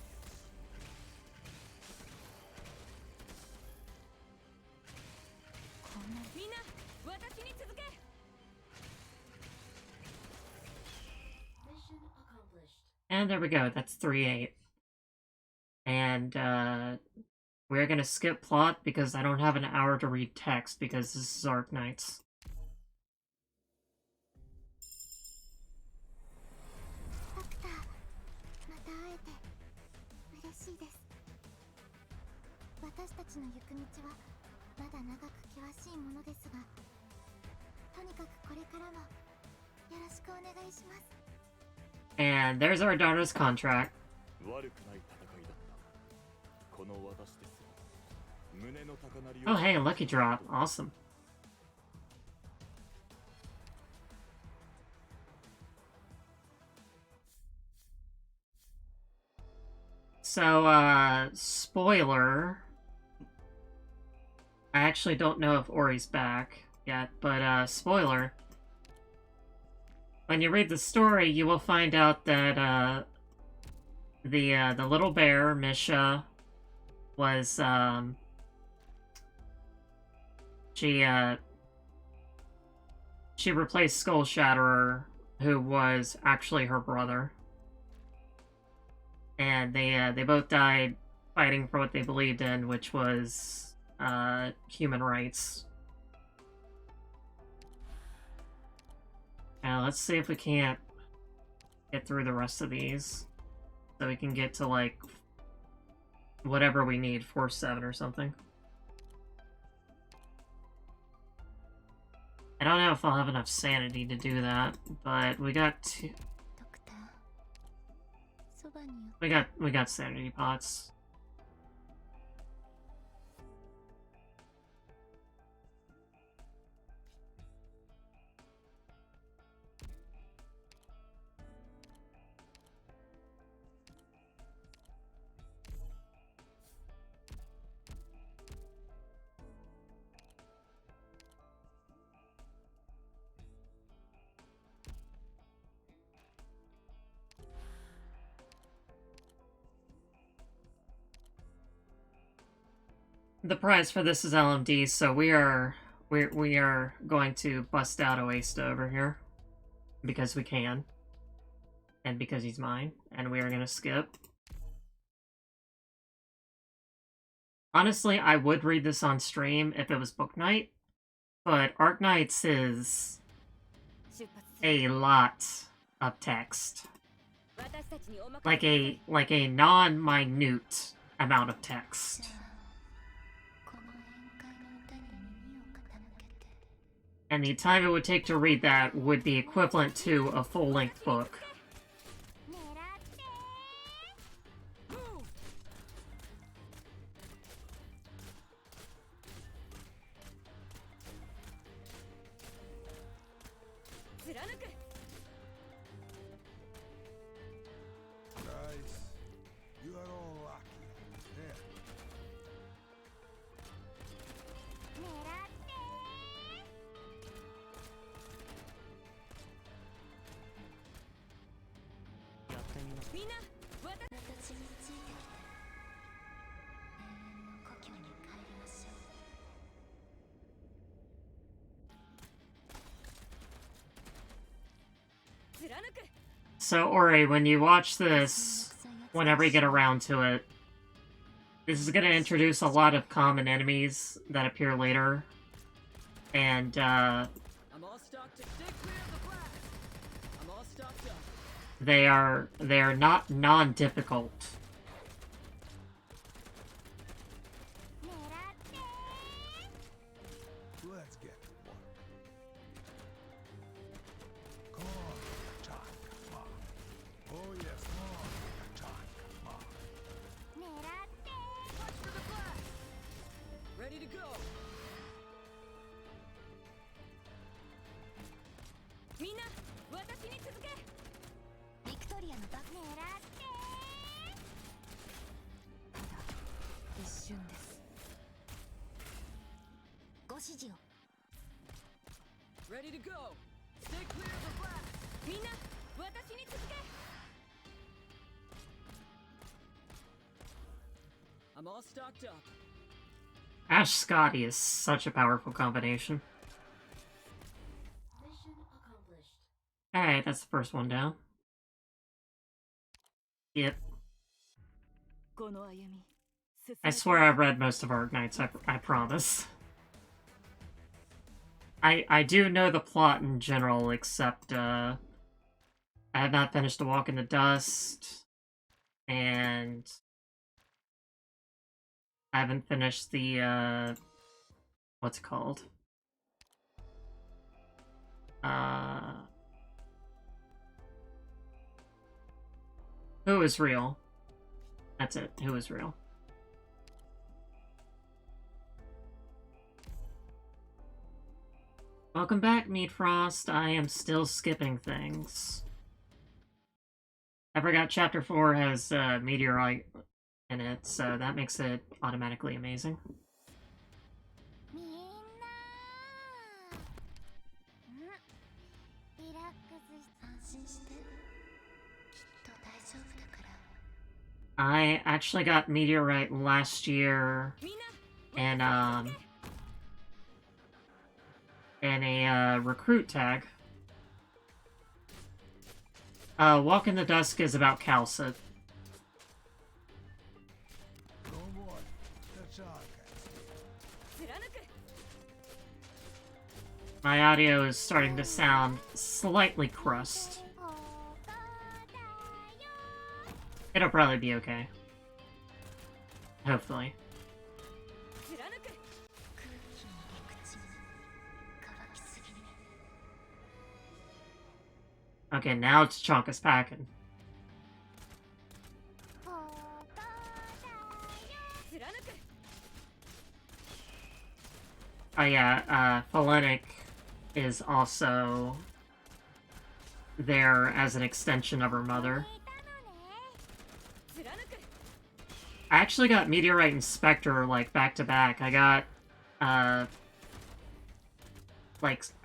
こんなみんな私に続け。 And there we go, that's 3-8. And, we're gonna skip plot because I don't have an hour to read text because this is Arknights. ドクターまた会えて嬉しいです私たちの行く道はまだ長く険しいものですがとにかくこれからもよろしくお願いします And there's our daughter's contract. 悪くない戦いだった。この私ですら胸の高鳴り Oh, hey, a lucky drop. Awesome. So, spoiler. I actually don't know if Ori's back yet, but, spoiler. When you read the story, you will find out that, the little bear, Misha, was, she replaced Skull Shatterer, who was actually her brother. And they both died fighting for what they believed in, which was, human rights. Now, let's see if we can't get through the rest of these. So we can get to, like, whatever we need, 4-7 or something. I don't know if I'll have enough sanity to do that, but we got two... ドクターそばによ We got sanity pots. The prize for this is LMD, so we are going to bust out Oasta over here because we can, and because he's mine, and we are gonna skip. honestly, I would read this on stream if it was book night, but Arknights is 出発する a lot of text. 私たちにお任せ Like a non-minute amount of text. この宴会の歌に耳を傾けて And the time it would take to read that would be equivalent to a full-length book. 狙って Move! 貫く Guys, you are all lucky. There. 狙って やってみます。みんな私についてきて永遠の故郷に帰りましょう So, Ori, when you watch this, whenever you get around to it, this is going to introduce a lot of common enemies that appear later. And, I'm all stocked up. Stay clear of the blast. I'm all stocked up. they are not non-difficult. 狙って Let's get to work. Come on, John, come on. Oh yes, come on, John, come on. 狙って Watch for the blast. Ready to go. みんな私に続けビクトリアのバッ狙ってただ一瞬ですご指示を Ready to go. Stay clear of the blast. みんな私に続け I'm all stocked up. Ash Scotty is such a powerful combination. Mission accomplished Alright, that's the first one down. Yep. この歩み I swear I've read most of Arknights, I promise. I do know the plot in general, except, I have not finished A Walk in the Dust, and I haven't finished the, what's it called? Who is Real? That's it, Who is Real. Welcome back, Meat Frost. I am still skipping things. I forgot Chapter 4 has Meteorite in it, so that makes it automatically amazing. みんなリラックス安心してきっと大丈夫だから I actually got Meteorite last year みんな in a recruit tag. Walk in the Dusk is about Calcit. Don't worry, that's all, guys. 貫く My audio is starting to sound slightly crust. 他だよ It'll probably be okay. Hopefully. 貫く空気に陸地に乾きすぎね Okay, now it's Chonkus packing. 他だよ貫く Oh yeah, Phalenic is also there as an extension of her mother. いたのね貫く I actually got Meteorite and Spectre, like, back to back. I got, I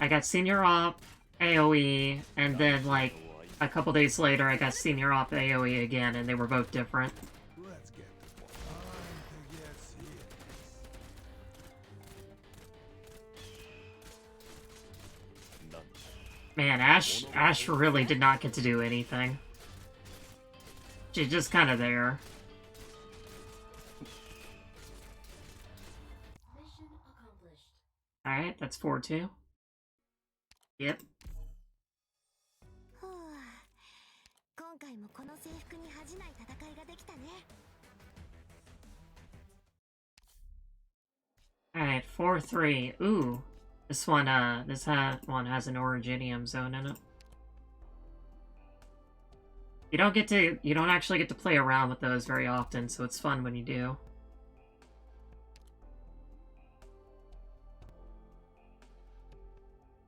got Senior Op, AoE, and then, like, a couple days later I got Senior Op AoE again, and they were both different. Let's get to work. Time to get serious. Man, Ash really did not get to do anything. She's just kind of there. Alright, that's 4-2. Yep. ふう今回もこの制服に恥じない戦いができたね。 Alright, 4-3. Ooh. This one has an Originium zone in it. You don't actually get to play around with those very often, so it's fun when you do.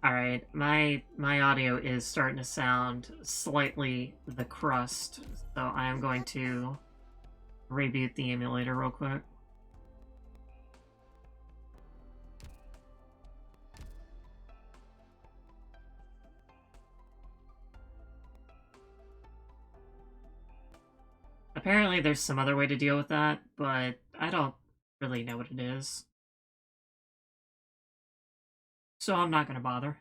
Alright, my audio is starting to sound slightly the crust, so I am going to reboot the emulator real quick. Apparently there's some other way to deal with that, but I don't really know what it is. So I'm not gonna bother.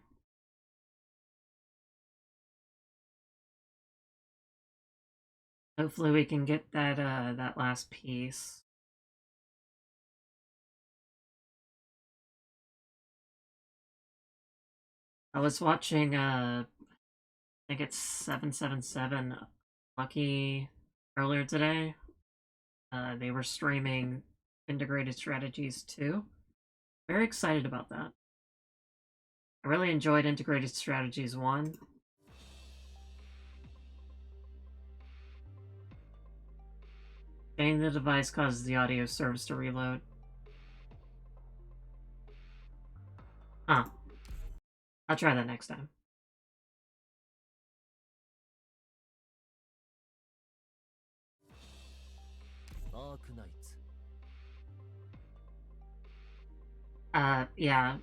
Hopefully we can get that that last piece. I was watching I think it's 777 Lucky earlier today. They were streaming Integrated Strategies 2. Very excited about that. I really enjoyed Integrated Strategies 1. Changing the device causes the audio service to reload. Huh. I'll try that next time. Arknights. Yeah.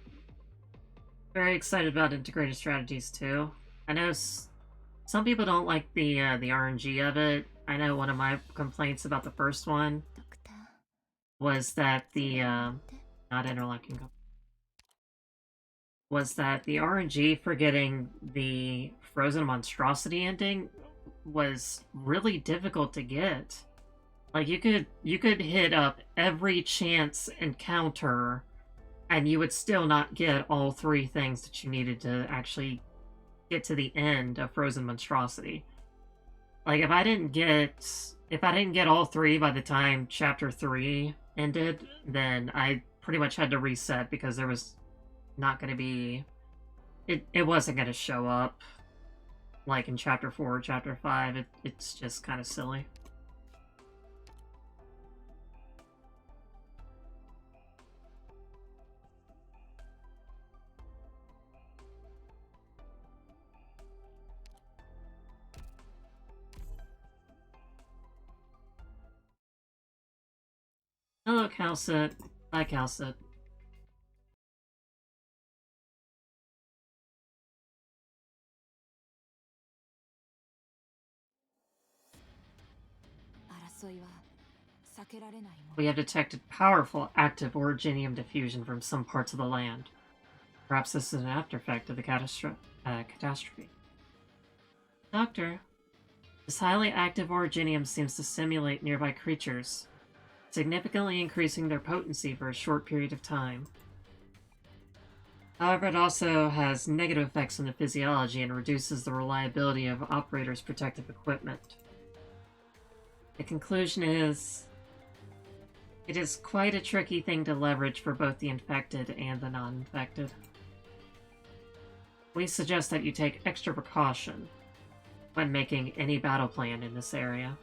Very excited about Integrated Strategies 2. I know some people don't like the RNG of it. I know one of my complaints about the first one ドクター was that the not interlocking was that the RNG for getting the Frozen Monstrosity ending was really difficult to get. Like you could hit up every chance encounter and you would still not get all three things that you needed to actually get to the end of Frozen Monstrosity. Like if I didn't get all three by the time chapter 3 ended, then I pretty much had to reset because there was not going to be it wasn't going to show up like in chapter 4 or chapter 5. It's just kind of silly. Hello, Calcit. Bye, Calcit. We have detected powerful active originium diffusion from some parts of the land. Perhaps this is an after effect of the catastrophe. Doctor, this highly active originium seems to simulate nearby creatures, significantly increasing their potency for a short period of time. However, it also has negative effects on the physiology and reduces the reliability of operators' protective equipment. The conclusion is, it is quite a tricky thing to leverage for both the infected and the non-infected. We suggest that you take extra precaution when making any battle plan in this area.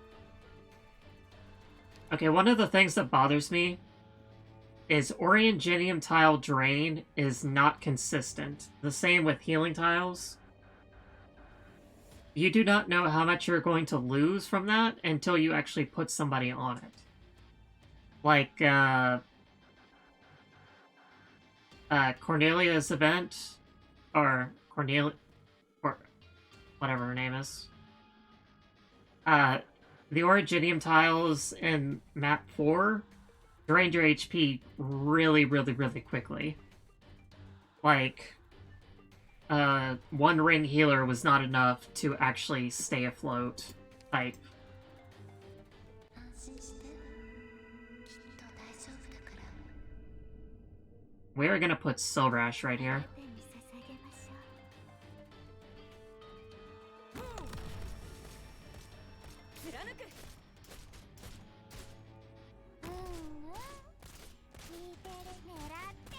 Okay, one of the things that bothers me is Originium tile drain is not consistent. The same with healing tiles. You do not know how much you're going to lose from that until you actually put somebody on it. Like, Cornelia's event, or Cornelia, or whatever her name is. The Originium tiles in map 4 drained your HP really, really, really quickly. Like, one ring healer was not enough to actually stay afloat type. 安心してきっと大丈夫だから We're gonna put Silverash right here. 手に捧げましょ貫く。う聞いてる狙って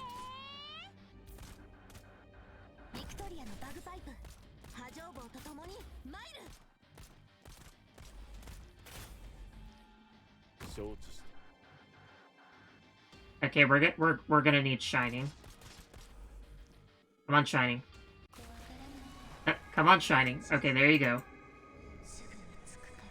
ビクトリアのバグパイプ波状棒とともにマイル承知した。 Okay, we're gonna need Shining. Come on, Shining. Come on, Shining. Okay, there you go. すぐに着くから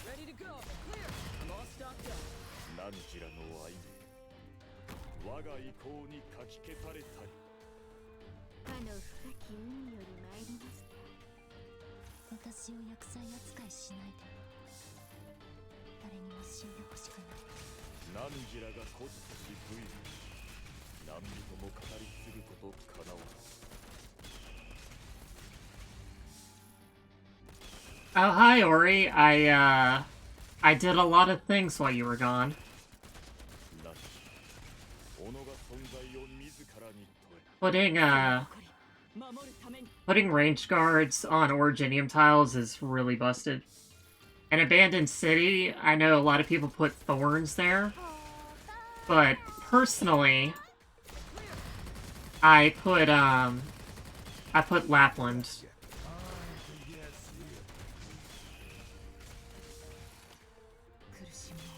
Ready to go. Clear. I'm all stocked up. 何ちらの愛名我が意向にかき消されたりかの深き海より参りました私を薬剤扱いしないで誰にも死んでほしくない何ちらが孤児とし不意何人も語り継ぐことかなわず Oh, hi, Ori. I did a lot of things while you were gone. なし己が存在を自らに問え Putting, 守るために。 putting range guards on Originium tiles is really busted. An abandoned city, I know a lot of people put thorns there, but personally, I put Lapland.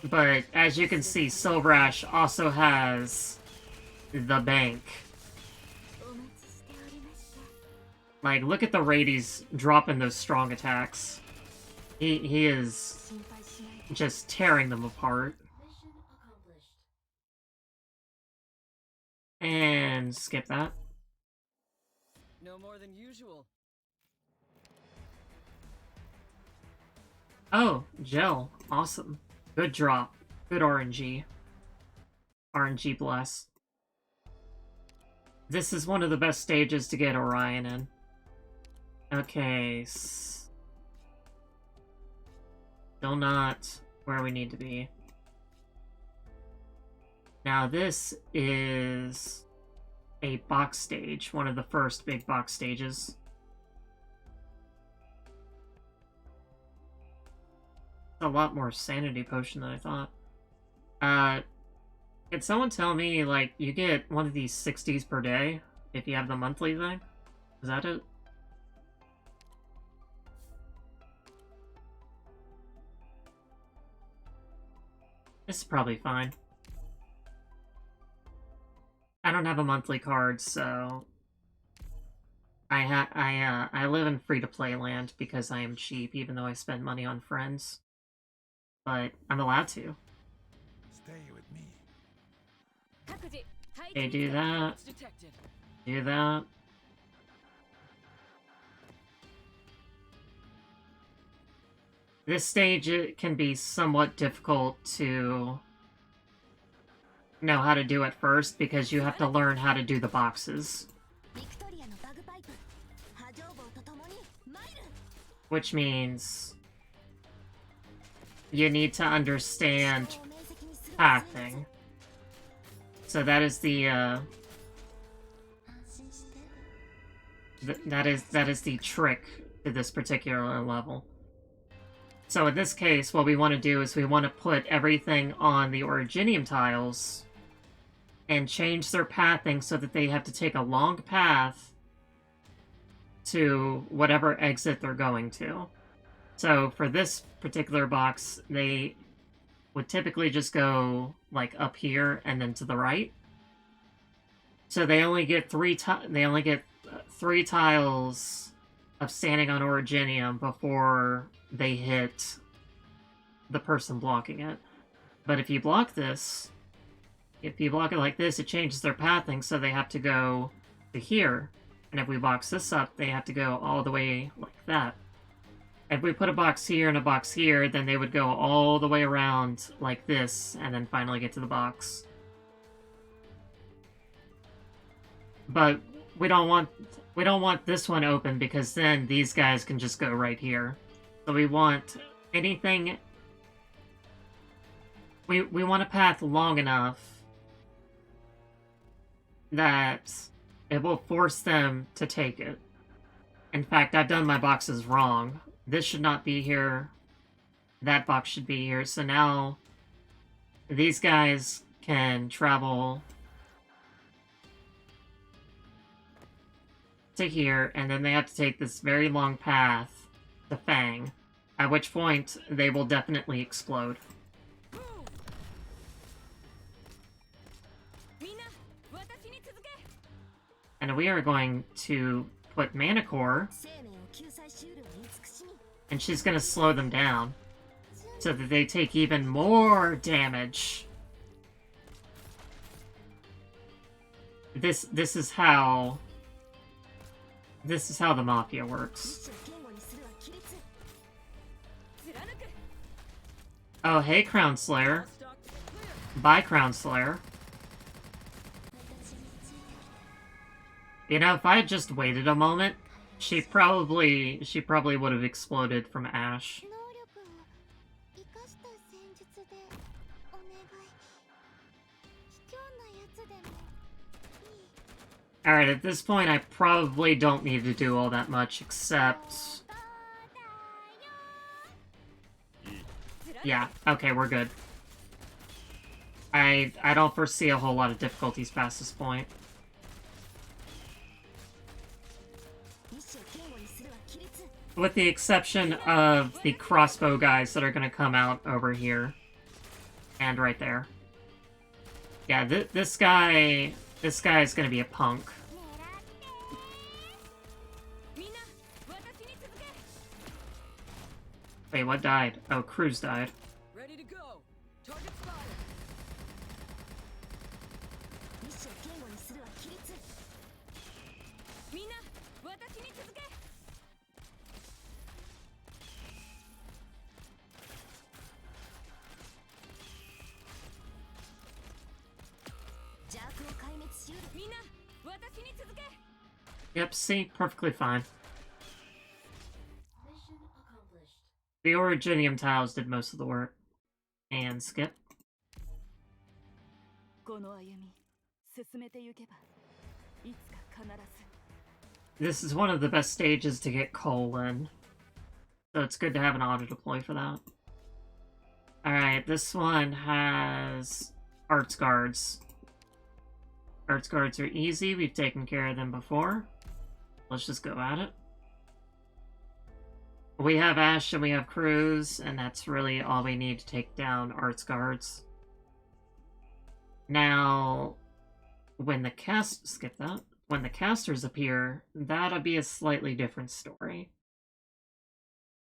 But as you can see, Silverash also has the bank. お待ちしておりました Like, look at the rate he's dropping those strong attacks. He is 心配しないで just tearing them apart. Mission accomplished. And skip that. No more than usual. Oh, gel. Awesome. Good drop. Good RNG. RNG bless. This is one of the best stages to get Orion in. Okay. Still not where we need to be. Now this is a box stage. One of the first big box stages. A lot more sanity potion than I thought. Can someone tell me, like, you get one of these 60s per day if you have the monthly thing? Is that it? This is probably fine. I don't have a monthly card, so I live in free-to-play land because I am cheap, even though I spend money on friends. But I'm allowed to. Stay with me. 各自 Okay, do that. Threats detected. Do that. This stage it can be somewhat difficult to know how to do at first because you have to learn how to do the boxes. ビクトリアのバグパイプ波状棒とともにマイル Which means you need to understand を明晰にする pathing. So that is the 安心して that is the trick to this particular level. So in this case, what we want to do is we want to put everything on the Originium tiles and change their pathing so that they have to take a long path to whatever exit they're going to. So for this particular box, they would typically just go like up here and then to the right. So they only get three tiles of standing on Originium before they hit the person blocking it. But if you block this, if you block it like this, it changes their pathing, so they have to go to here. And if we box this up, they have to go all the way like that. If we put a box here and a box here, then they would go all the way around like this, and then finally get to the box. But we don't want this one open because then these guys can just go right here. So we want anything... We want a path long enough that it will force them to take it. In fact, I've done my boxes wrong. This should not be here. That box should be here. So now these guys can travel to here, and then they have to take this very long path to Fang, at which point they will definitely explode. And we are going to put Mana Core, and she's going to slow them down so that they take even more damage. This is how the Mafia works. Oh, hey, Crown Slayer. Bye, Crown Slayer. You know, if I had just waited a moment, she probably would have exploded from Ash. Alright, at this point I probably don't need to do all that much, except... Yeah, okay, we're good. I don't foresee a whole lot of difficulties past this point. With the exception of the crossbow guys that are going to come out over here. And right there. Yeah, this guy is going to be a punk. Wait, what died? Oh, Cruz died. Ready to go. Target spotted. Yep, see? Perfectly fine. The Originium tiles did most of the work. And skip. This is one of the best stages to get coal in. So it's good to have an auto deploy for that. Alright, this one has Arts Guards. Arts Guards are easy, we've taken care of them before. Let's just go at it. We have Ash and we have Cruz, and that's really all we need to take down Arts Guards. Now, when the when the casters appear, that'll be a slightly different story.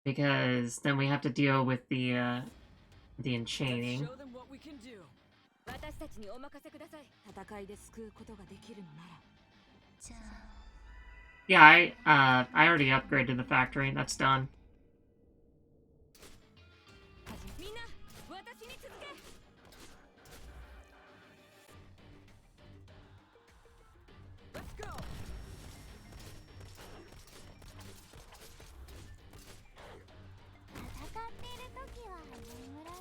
Because then we have to deal with the enchaining. Show them what we can do. Yeah, I already upgraded the factory. That's done. Let's go.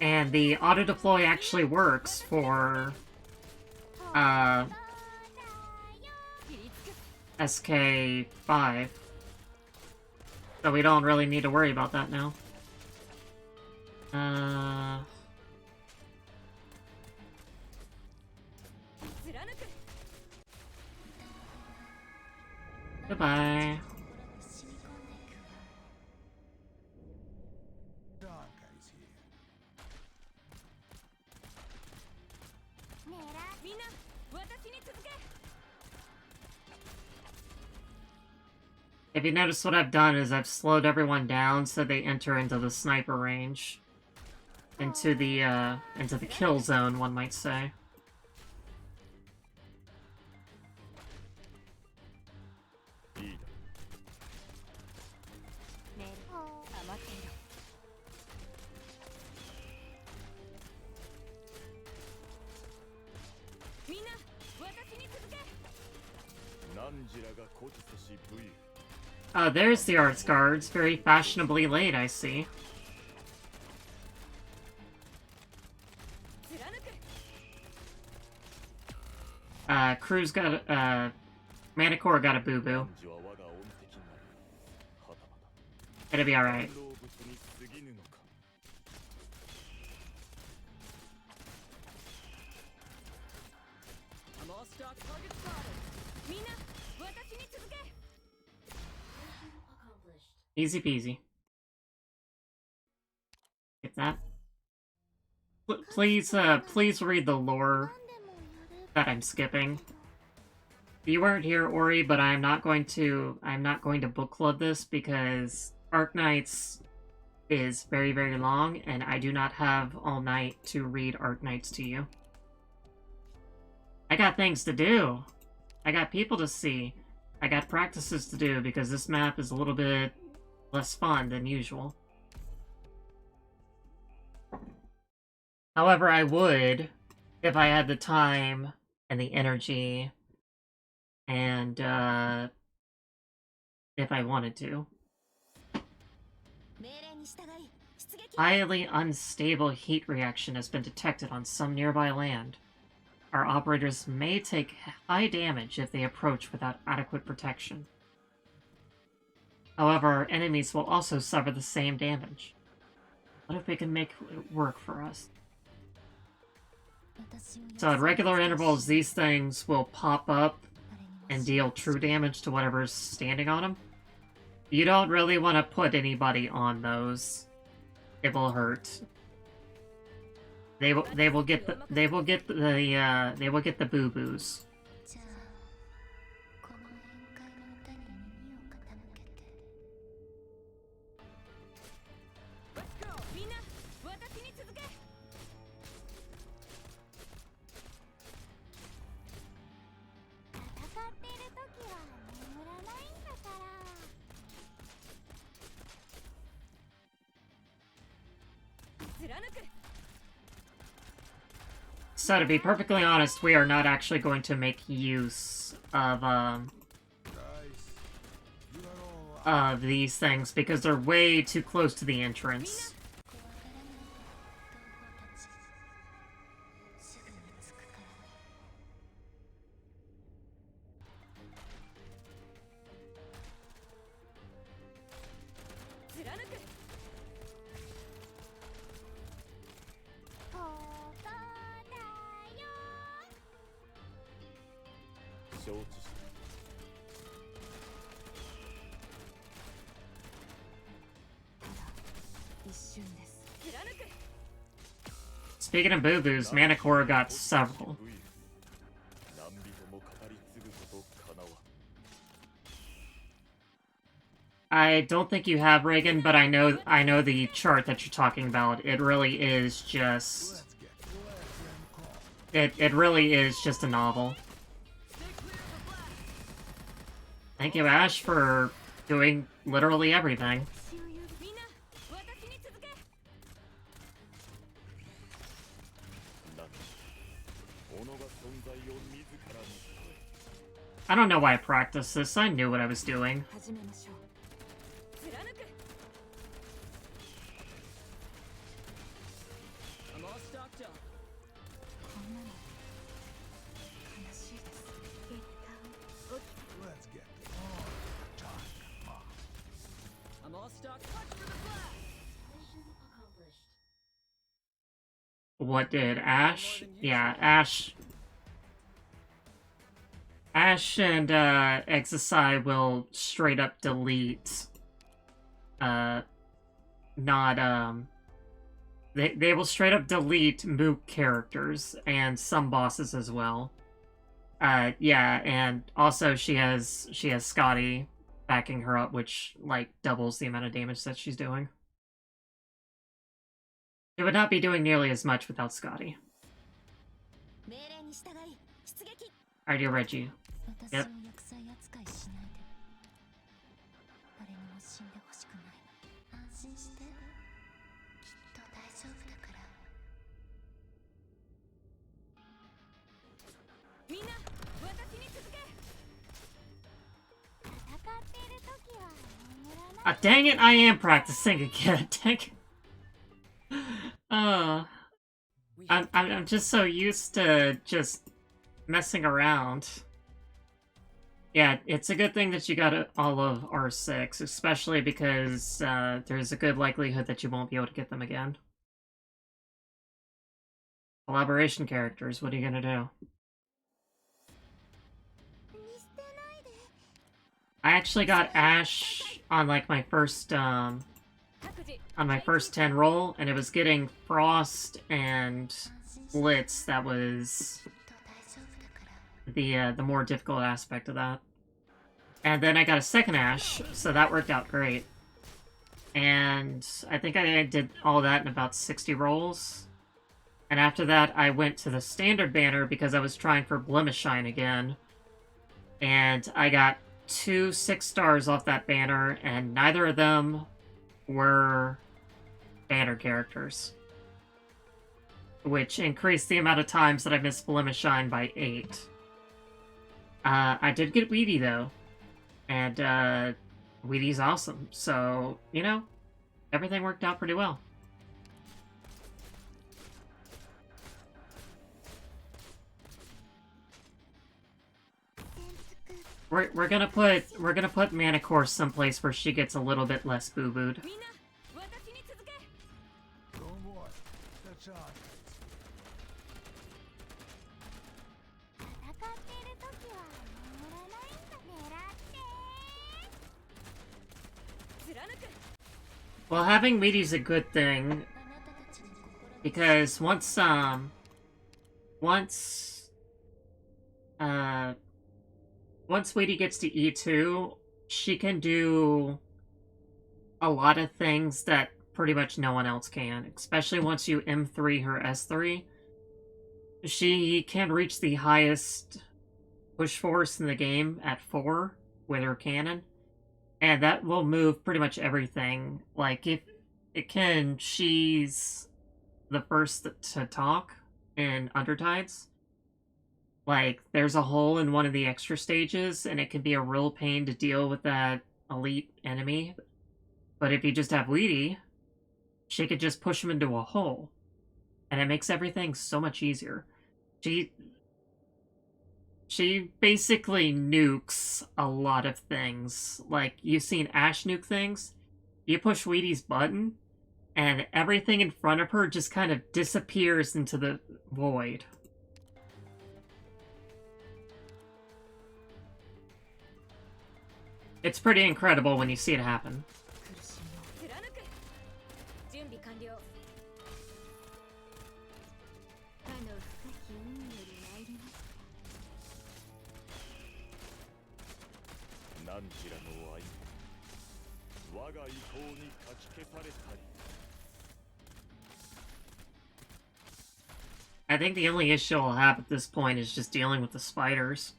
And the auto deploy actually works for SK5. So we don't really need to worry about that now. Goodbye. If you notice, what I've done is I've slowed everyone down so they enter into the sniper range. Into the kill zone, one might say. There's the arts guards. Very fashionably late, I see. Crew's got, Manticore got a boo-boo. 汝は我が恩敵なりはたまた It'll be alright. 老物に過ぎぬのか I'm all stock. Target spotted. みんな私に続け Easy peasy. Get that. Please read the lore that I'm skipping. You weren't here, Ori, but I'm not going to book club this because Arknights is very, very long, and I do not have all night to read Arknights to you. I got things to do. I got people to see. I got practices to do because this map is a little bit less fun than usual. However, I would, if I had the time and the energy, and, if I wanted to. Highly unstable heat reaction has been detected on some nearby land. Our operators may take high damage if they approach without adequate protection. However, our enemies will also suffer the same damage. What if we can make it work for us? So at regular intervals, these things will pop up and deal true damage to whatever's standing on them. You don't really want to put anybody on those. It will hurt. They will get the boo-boos. じゃあこの宴会の歌に耳を傾けて Let's go みんな私に続け戦っている時は眠らないんだから So to be perfectly honest, we are not actually going to make use of these things because they're way too close to the entrance. すぐに着くから ここだよ 承知した Speaking of boo-boos, Manticore got several. 何人も語り継ぐことかなわ I don't think you have Reagan, but I know the chart that you're talking about. It really is just it really is just a novel. Thank you, Ash, for doing literally everything. みんな私に続け なんだ己が存在を自らに問え I don't know why I practiced this. I knew what I was doing. 始めましょう 貫く I'm all stocked up. こんなの悲しいです 結果を Let's get on. Time. Come on. I'm all stocked. Watch for the blast. What did Ash? Yeah, Ash and Exisai will straight up delete they will straight up delete Mook characters and some bosses as well. Yeah, and also she has Scotty backing her up, which like doubles the amount of damage that she's doing. It would not be doing nearly as much without Scotty. 命令に従い出撃 Alright, you're Reggie. 私を薬剤扱いしないで誰にも死んでほしくない安心してきっと大丈夫だから みんな私に続け戦っている時は Dang it, I am practicing again. Dang it. We I'm just so used to just messing around. Yeah, it's a good thing that you got all of R6, especially because there's a good likelihood that you won't be able to get them again. Collaboration characters, what are you gonna do? I actually got Ash on like my first on my first 10 roll, and it was getting Frost and Blitz that was きっと大丈夫だから the more difficult aspect of that. And then I got a second Ash, so that worked out great. And I think I did all that in about 60 rolls. And after that, I went to the standard banner because I was trying for Blemish Shine again. And I got 2 6 stars off that banner, and neither of them were banner characters, which increased the amount of times that I missed Blemish Shine by 8. I did get Weedy though, and Weedy's awesome, so, you know, everything worked out pretty well. We're gonna put Manicore someplace where she gets a little bit less boo-booed. みんな私に続け Don't worry. That's Arknights. 戦ってる時は眠らないんだ。狙って貫く Well, having Weedy's a good thing, あなたたちの心 because once Weedy gets to E2, she can do a lot of things that pretty much no one else can, especially once you M3 her S3. She can reach the highest push force in the game at 4 with her cannon, and that will move pretty much everything. Like, if it can, she's the first to talk in Undertides. Like, there's a hole in one of the extra stages, and it can be a real pain to deal with that elite enemy. But if you just have Weedy, she could just push him into a hole. And it makes everything so much easier. She basically nukes a lot of things. Like, you've seen Ash nuke things. You push Weedy's button, and everything in front of her just kind of disappears into the void. It's pretty incredible when you see it happen. 苦しみを貫く準備完了かの深き海より参りました何時らの愛我が意向にかき消されたり I think the only issue I'll have at this point is just dealing with the spiders.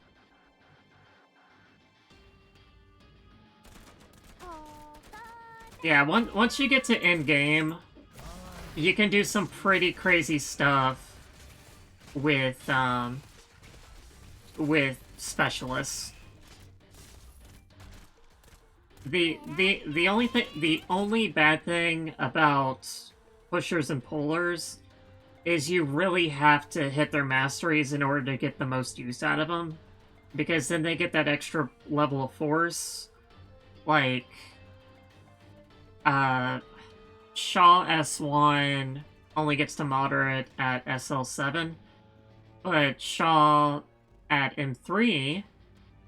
Yeah, once you get to end game, you can do some pretty crazy stuff with specialists. The only bad thing about pushers and pullers is you really have to hit their masteries in order to get the most use out of them, because then they get that extra level of force. Like, Shaw S1 only gets to moderate at SL7, but Shaw at M3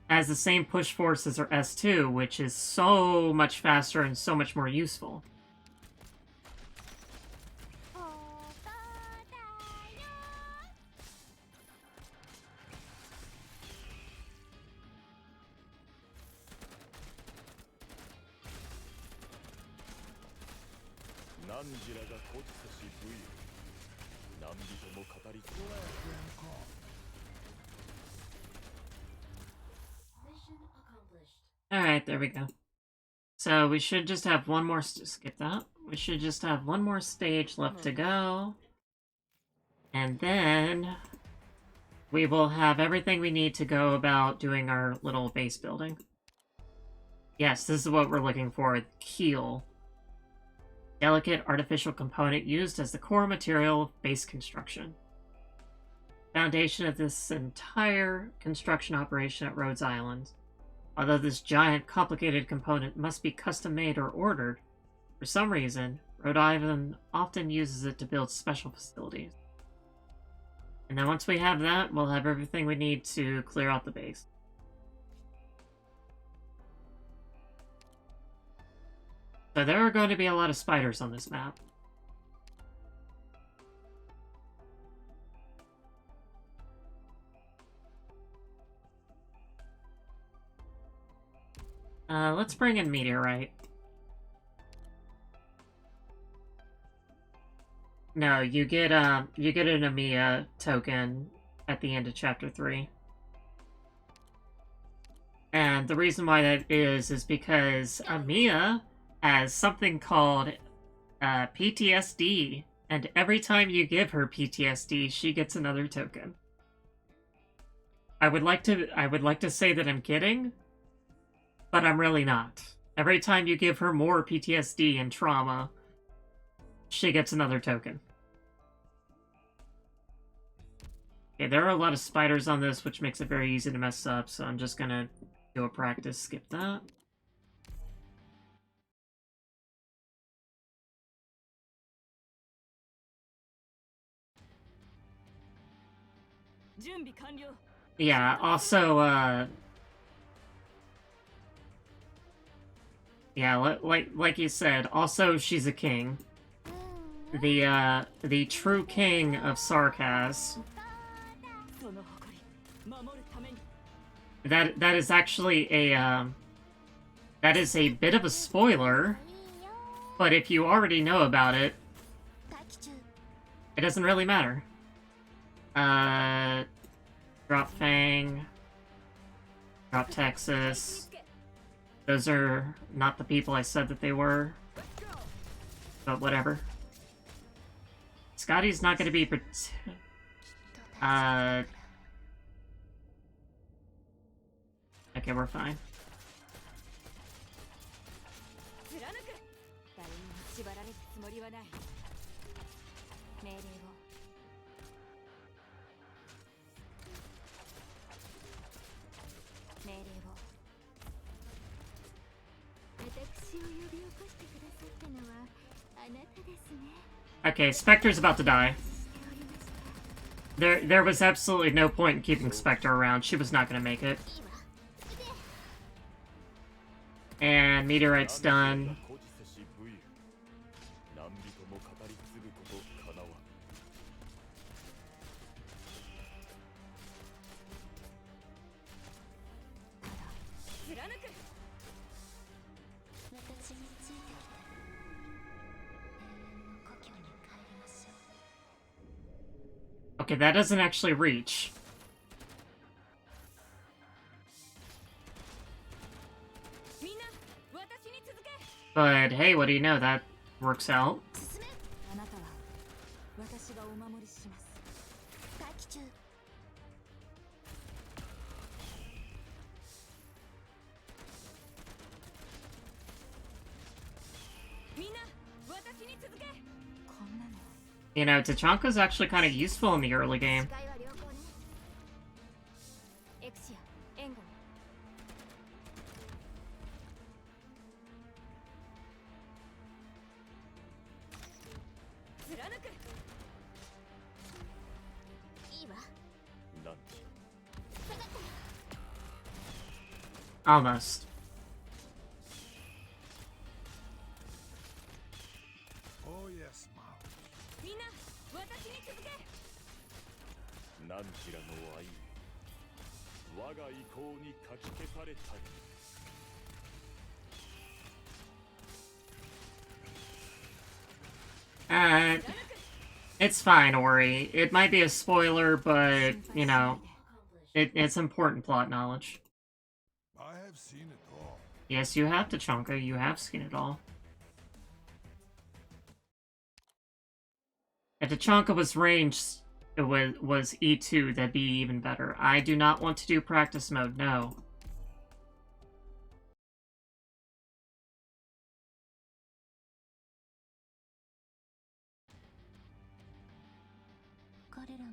has the same push force as her S2, which is so much faster and so much more useful. 他だよ。何時らがこつせし武勇何人も語り継ぐ Let them come. Alright, there we go. So we should just have one more... skip that. We should just have one more stage left to go. And then we will have everything we need to go about doing our little base building. Yes, this is what we're looking for. Keel. Delicate artificial component used as the core material of base construction. Foundation of this entire construction operation at Rhodes Island. Although this giant, complicated component must be custom-made or ordered, for some reason, Rhode Island often uses it to build special facilities. And then once we have that, we'll have everything we need to clear out the base. So there are going to be a lot of spiders on this map. Let's bring in Meteorite. No, you get an Amiya token at the end of Chapter 3. And the reason why that is because Amiya has something called PTSD, and every time you give her PTSD, she gets another token. I would like to say that I'm kidding, but I'm really not. Every time you give her more PTSD and trauma, she gets another token. Okay, there are a lot of spiders on this, which makes it very easy to mess up, so I'm just gonna do a practice, skip that. Yeah, also, yeah, like you said, also she's a king. The true king of Sarkaz. That is actually a, that is a bit of a spoiler, but if you already know about it, it doesn't really matter. Drop Fang, drop Texas. Those are not the people I said that they were, but whatever. Scotty's not gonna be okay, we're fine. Okay, Spectre's about to die. There was absolutely no point in keeping Spectre around. She was not gonna make it. And Meteorite's done. Okay, that doesn't actually reach. But hey, what do you know? That works out. You know, Tachanka's actually kind of useful in the early game. Almost. Oh yes, Mao. 何ちらの愛我が意向にかき消されたり It's fine, Ori. It might be a spoiler, but, you know, it's important plot knowledge. I have seen it all. Yes, you have, Tachanka. You have seen it all. If Tachanka was ranged, it was E2, that'd be even better. I do not want to do practice mode, no. 彼らが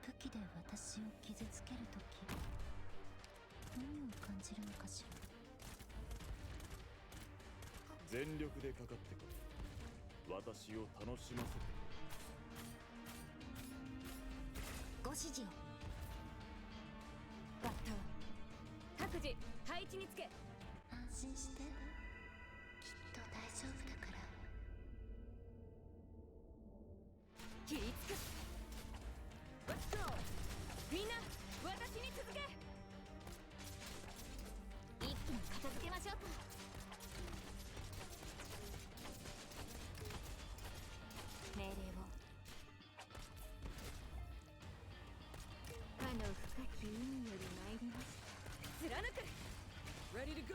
武器で私を傷つけるとき、何を感じるのかしら。全力でかかってこい。私を楽しませて。ご指示を。バッター、各自配置につけ。安心して。きっと大丈夫だから。切りつく。Let's go。みんな、私に続け。一気に片付けましょうか。命令を。かの深き海より参りました。貫く。Ready to go.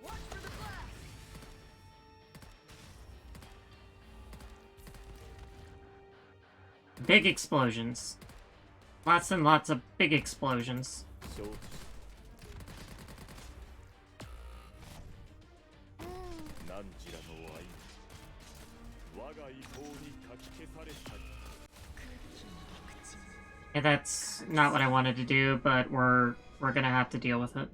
Watch for the blast. Big explosions. Lots and lots of big explosions. 承知。何時らの愛我が意向にかき消されたり。 Yeah, that's not what I wanted to do, but we're gonna have to deal with it.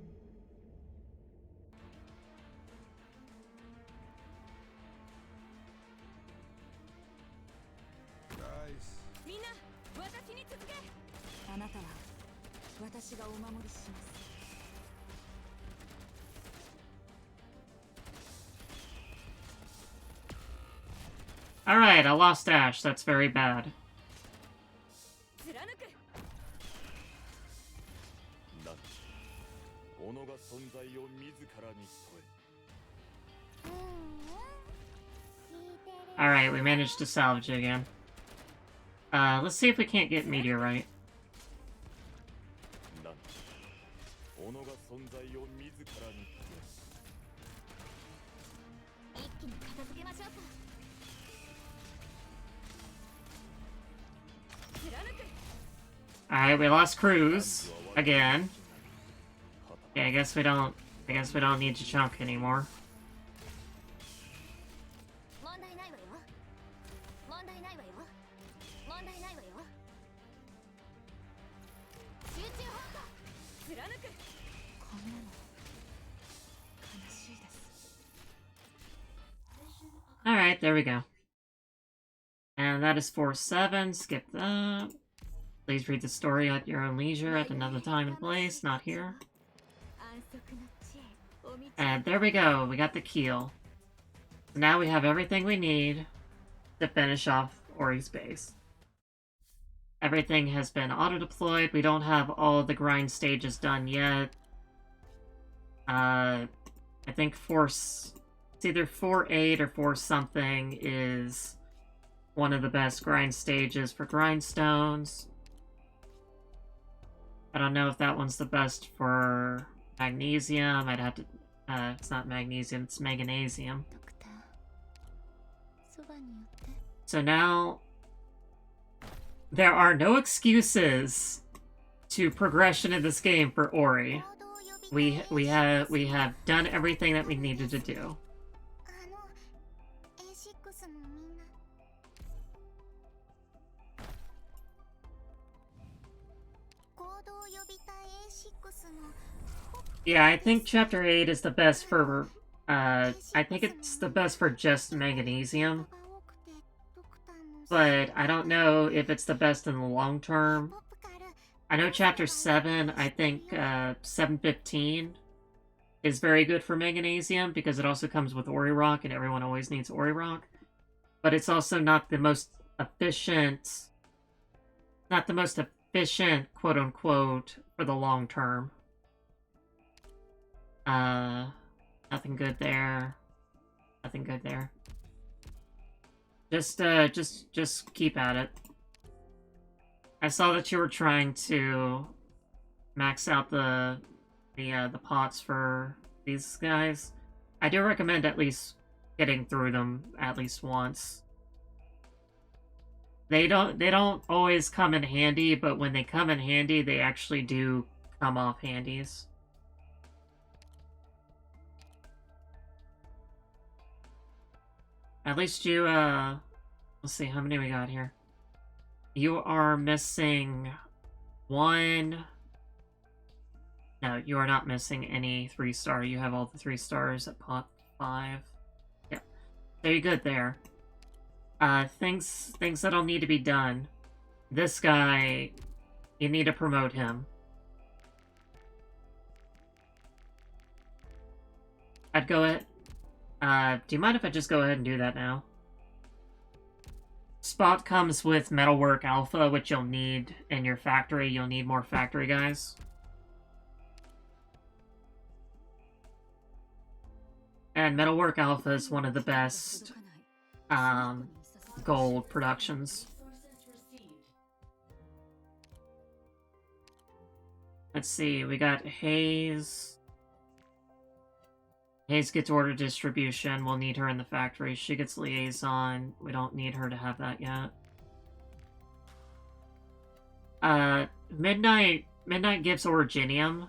Guys, みんな、私に続け。あなたは私がお守りします。Alright, I lost Ash. That's very bad. 貫く。何己が存在を自らに添え。Alright, we managed to salvage it again. Let's see if we can't get Meteorite. 何己が存在を自らに添え。一気に片付けましょうか。貫く。Alright, we lost Cruz again. Yeah, I guess we don't need to chunk anymore. 問題ないわよ。問題ないわよ。問題ないわよ。集中砲火。貫く。こんなの悲しいです。Alright, there we go. And that is 4-7. Skip that. Please read the story at your own leisure at another time and place, not here. 安息の地へお道。 And there we go, we got the keel. So now we have everything we need to finish off Ori's base. Everything has been auto-deployed. We don't have all the grind stages done yet. I think it's either 4-8 or 4-something is one of the best grind stages for grindstones. I don't know if that one's the best for magnesium. I'd have to... it's not magnesium, it's manganesium. ドクター、そばに寄って。 So now... there are no excuses to progression in this game for Ori. We have done everything that we needed to do. A6 のみんな。行動を呼びたい A6 の。 Yeah, I think Chapter 8 is the best for... I think it's the best for just magnesium. But I don't know if it's the best in the long term. I know Chapter 7, I think 715 is very good for magnesium because it also comes with Ori Rock and everyone always needs Ori Rock. But it's also not the most efficient... quote-unquote, for the long term. Nothing good there. Nothing good there. Just keep at it. I saw that you were trying to max out the pots for these guys. I do recommend at least getting through them at least once. They don't always come in handy, but when they come in handy, they actually do come off handies. At least you, let's see, how many we got here? You are missing one. No, you are not missing any 3-star. You have all the 3 stars at pot 5. Yeah. Very good there. Things that'll need to be done. This guy, you need to promote him. I'd go ahead. Do you mind if I just go ahead and do that now? Spot comes with Metalwork Alpha, which you'll need in your factory. You'll need more factory guys. And Metalwork Alpha is one of the best gold productions. Let's see, we got Hayes. Hayes gets order distribution. We'll need her in the factory. She gets liaison. We don't need her to have that yet. Midnight gives Originium.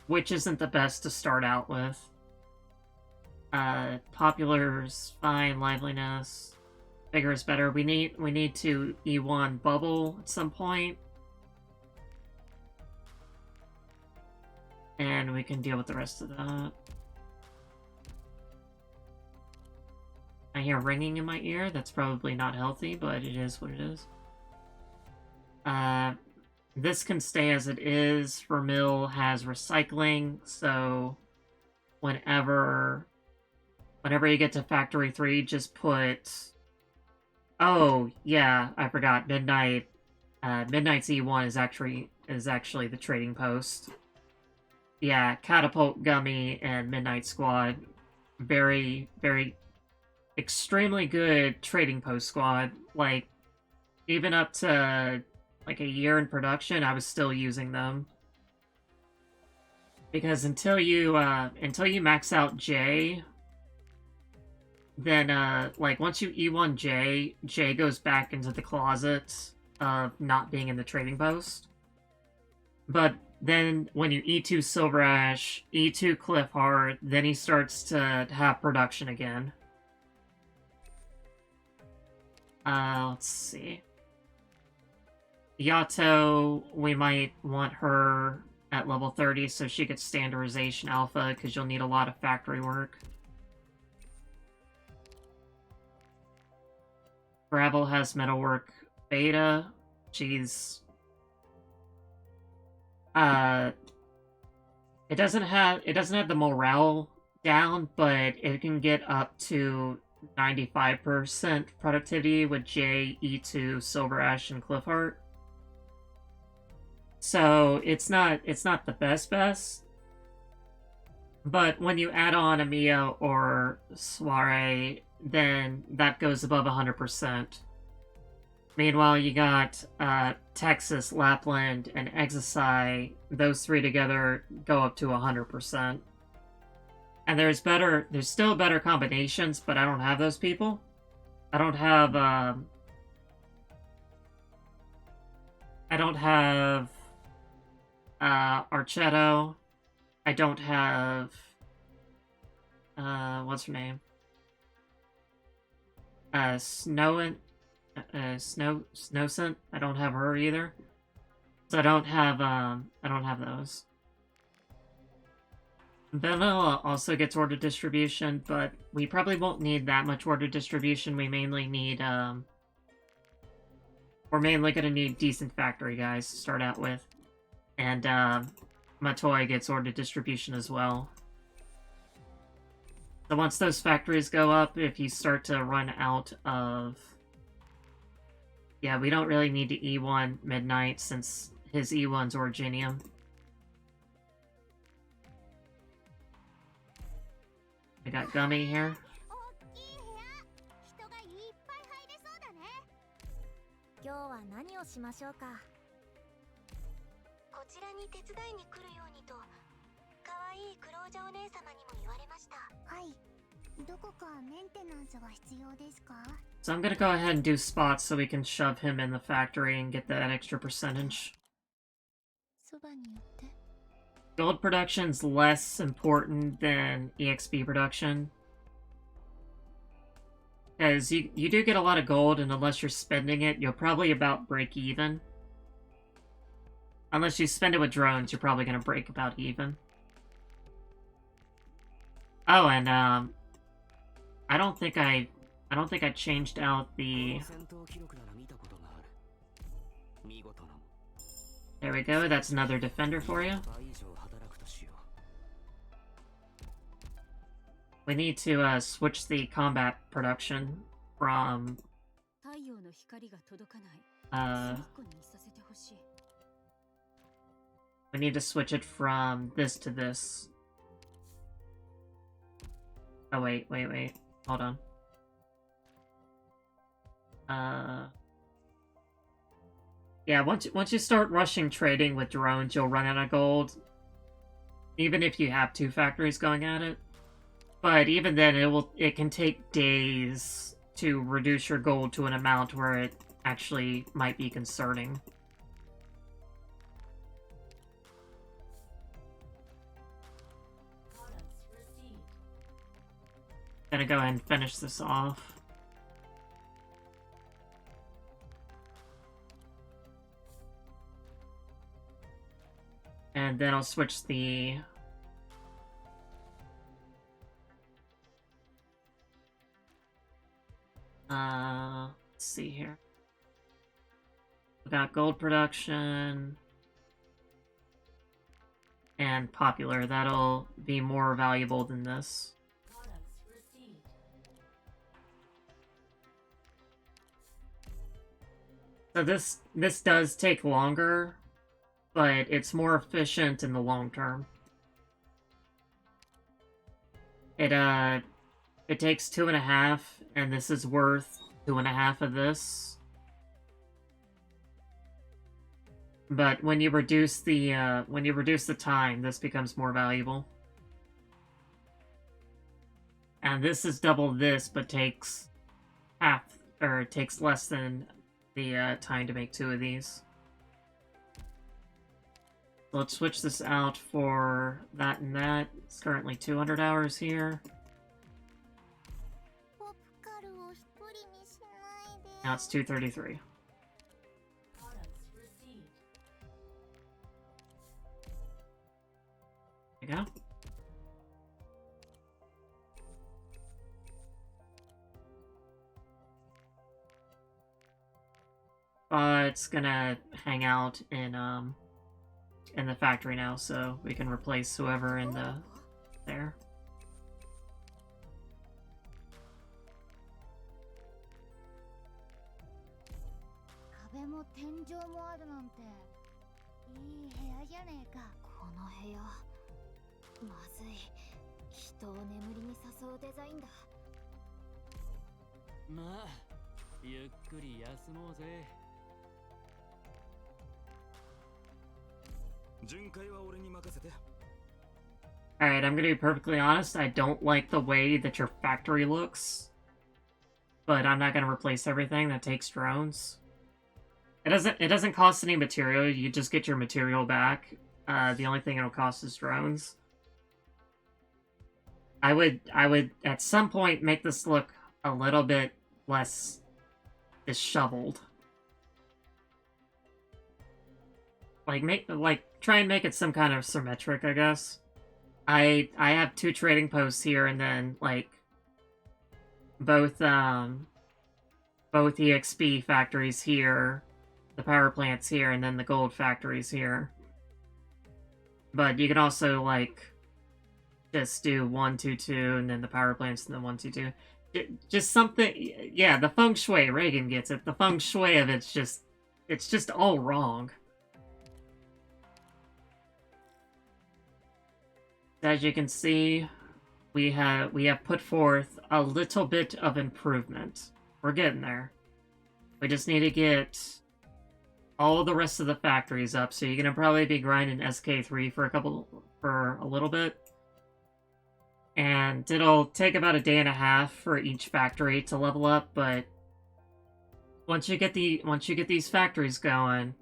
Which isn't the best to start out with. Popular's fine, liveliness. Vigor is better. We need to E1 bubble at some point. And we can deal with the rest of that. I hear ringing in my ear. That's probably not healthy, but it is what it is. This can stay as it is. Vermil has recycling, so whenever you get to Factory 3, just put... Oh, yeah, I forgot. Midnight's E1 is actually the trading post. Yeah, Catapult, Gummy, and Midnight Squad. Very, very extremely good trading post squad. Like, even up to like a year in production, I was still using them. Because until you max out J, then like once you E1 J goes back into the closet of not being in the trading post. But then when you E2 Silver Ash, E2 Cliffheart, then he starts to have production again. Let's see. Yato, we might want her at level 30 so she gets standardization alpha, because you'll need a lot of factory work. Gravel has metalwork beta. She's... it doesn't have the morale down, but it can get up to 95% productivity with J, E2, Silver Ash, and Cliffheart. So it's not the best, but when you add on Amiya or Soiree, then that goes above 100%. Meanwhile, you got Texas, Lapland, and Exisai. Those three together go up to 100%. And there's still better combinations, but I don't have those people. I don't have Archetto. I don't have what's her name? Snowcent. I don't have her either. So I don't have those. Vanilla also gets order distribution, but we probably won't need that much order distribution. We mainly need we're mainly gonna need decent factory guys to start out with. And Matoy gets order distribution as well. So once those factories go up, if you start to run out of... Yeah, we don't really need to E1 Midnight since his E1's Originium. I got Gummy here. 今日は何をしましょうか。こちらに手伝いに来るようにと可愛いクロージャお姉様にも言われました。はい。どこかメンテナンスが必要ですか？ So I'm gonna go ahead and do spots so we can shove him in the factory and get that extra percentage. そばにいて。 Gold production's less important than EXP production. Because you do get a lot of gold, and unless you're spending it, you'll probably about break even. Unless you spend it with drones, you're probably gonna break about even. Oh, and I don't think I changed out the. There we go. That's another defender for you. We need to switch the combat production from we need to switch it from this to this. Oh wait. Hold on. Yeah, once you start rushing trading with drones, you'll run out of gold. Even if you have 2 factories going at it. But even then, it can take days to reduce your gold to an amount where it actually might be concerning. Gonna go ahead and finish this off. And then I'll switch the... let's see here. We got gold production and popular. That'll be more valuable than this. So this does take longer, but it's more efficient in the long term. It takes 2.5, and this is worth 2.5 of this. But when you reduce the time, this becomes more valuable. And this is double this, but takes half, or it takes less than the time to make 2 of these. So let's switch this out for that and that. It's currently 200 hours here. Now it's 233. There you go. It's gonna hang out in the factory now, so we can replace whoever in there. Alright, I'm gonna be perfectly honest, I don't like the way that your factory looks. But I'm not gonna replace everything that takes drones. It doesn't cost any material, you just get your material back. The only thing it'll cost is drones. I would at some point make this look a little bit less disheveled. Try and make it some kind of symmetric, I guess. I have 2 trading posts here, and then both EXP factories here, the power plants here, and then the gold factories here. But you can also just do 1, 2, 2, and then the power plants, and then 1, 2, 2. Just something, yeah. The feng shui, Reagan gets it. The feng shui of it's just all wrong. As you can see, we have put forth a little bit of improvement. We're getting there. We just need to get all the rest of the factories up, so you're gonna probably be grinding SK3 for a little bit. And it'll take about a day and a half for each factory to level up, but once you get these factories going,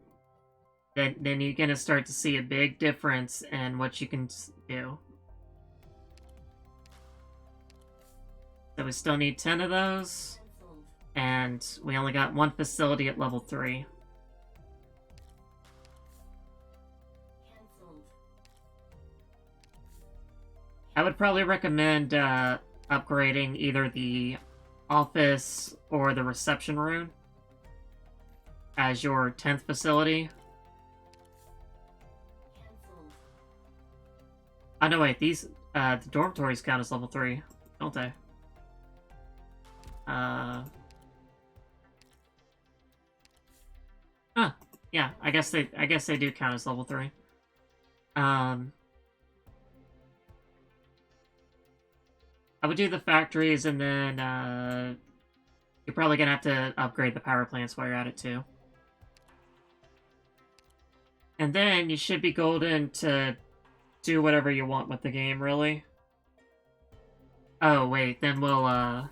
then you're gonna start to see a big difference in what you can do. So we still need 10 of those. And we only got one facility at level 3. I would probably recommend upgrading either the office or the reception room as your 10th facility. Oh no, wait, these the dormitories count as level 3, don't they? Huh. Yeah, I guess they do count as level 3. I would do the factories, and then you're probably gonna have to upgrade the power plants while you're at it too. And then you should be golden to do whatever you want with the game, really. Oh wait, then we'll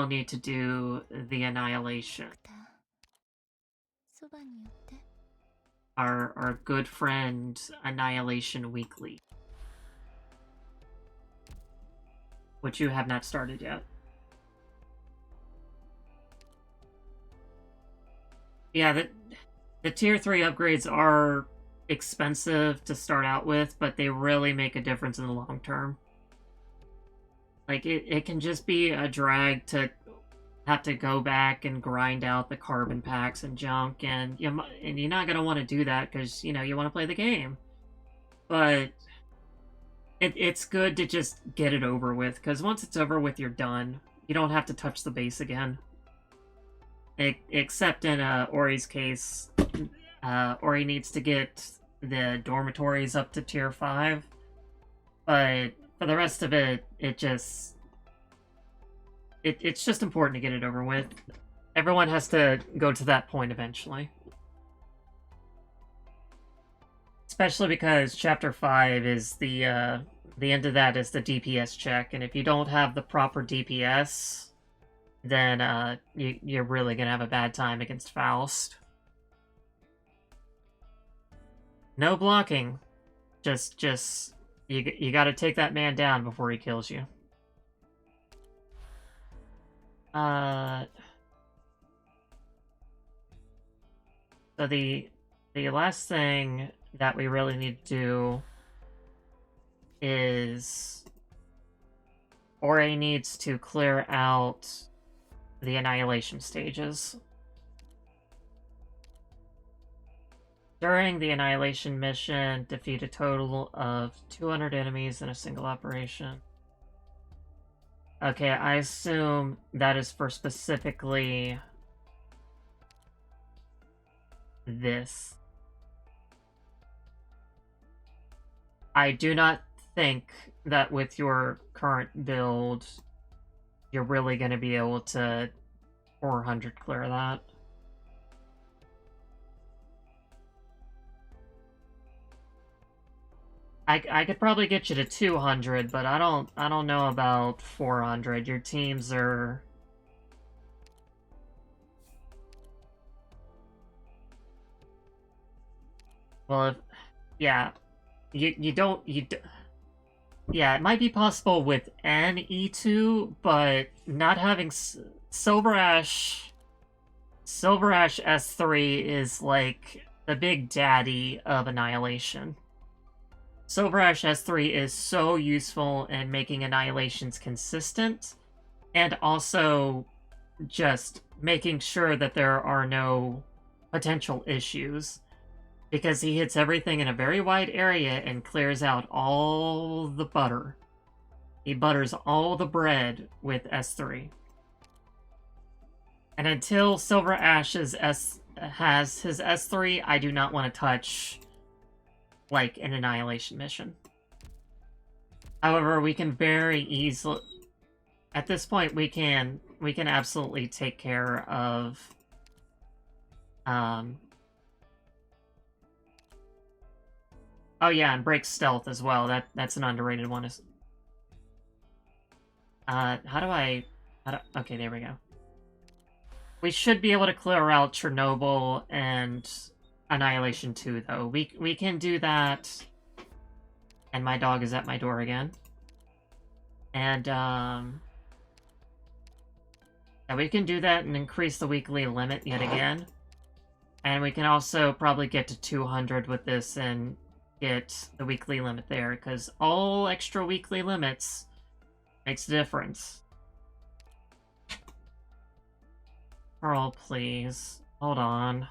need to do the Annihilation. そばに寄って Our good friend Annihilation Weekly, which you have not started yet. Yeah, the tier 3 upgrades are expensive to start out with, but they really make a difference in the long term. Like, it can just be a drag to have to go back and grind out the carbon packs and junk, and you're not going to want to do that because, you know, you want to play the game. But it's good to just get it over with, because once it's over with, you're done. You don't have to touch the base again. Except in Ori's case, Ori needs to get the dormitories up to tier 5. But for the rest of it, it's just important to get it over with. Everyone has to go to that point eventually. Especially because Chapter 5 is the end of that is the DPS check, and if you don't have the proper DPS, then you're really gonna have a bad time against Faust. No blocking. Just you gotta take that man down before he kills you. So the last thing that we really need to do is Ori needs to clear out the Annihilation stages. During the Annihilation mission, defeat a total of 200 enemies in a single operation. Okay, I assume that is for specifically this. I do not think that with your current build, you're really going to be able to 400 clear that. I could probably get you to 200, but I don't know about 400. Your teams are... Well, if... Yeah. Yeah, it might be possible with an E2, but not having... Silver Ash S3 is like the big daddy of Annihilation. Silver Ash S3 is so useful in making Annihilations consistent, and also just making sure that there are no potential issues, because he hits everything in a very wide area and clears out all the butter. He butters all the bread with S3. And until Silver Ash has his S3, I do not want to touch like an Annihilation mission. However, we can very easily, at this point, we can absolutely take care of oh yeah, and break stealth as well. That's an underrated one. Okay, there we go. We should be able to clear out Chernobyl and Annihilation 2, though. We can do that. And my dog is at my door again. And, And we can do that and increase the weekly limit yet again. And we can also probably get to 200 with this and get the weekly limit there, because all extra weekly limits makes a difference. Pearl, please. Hold on.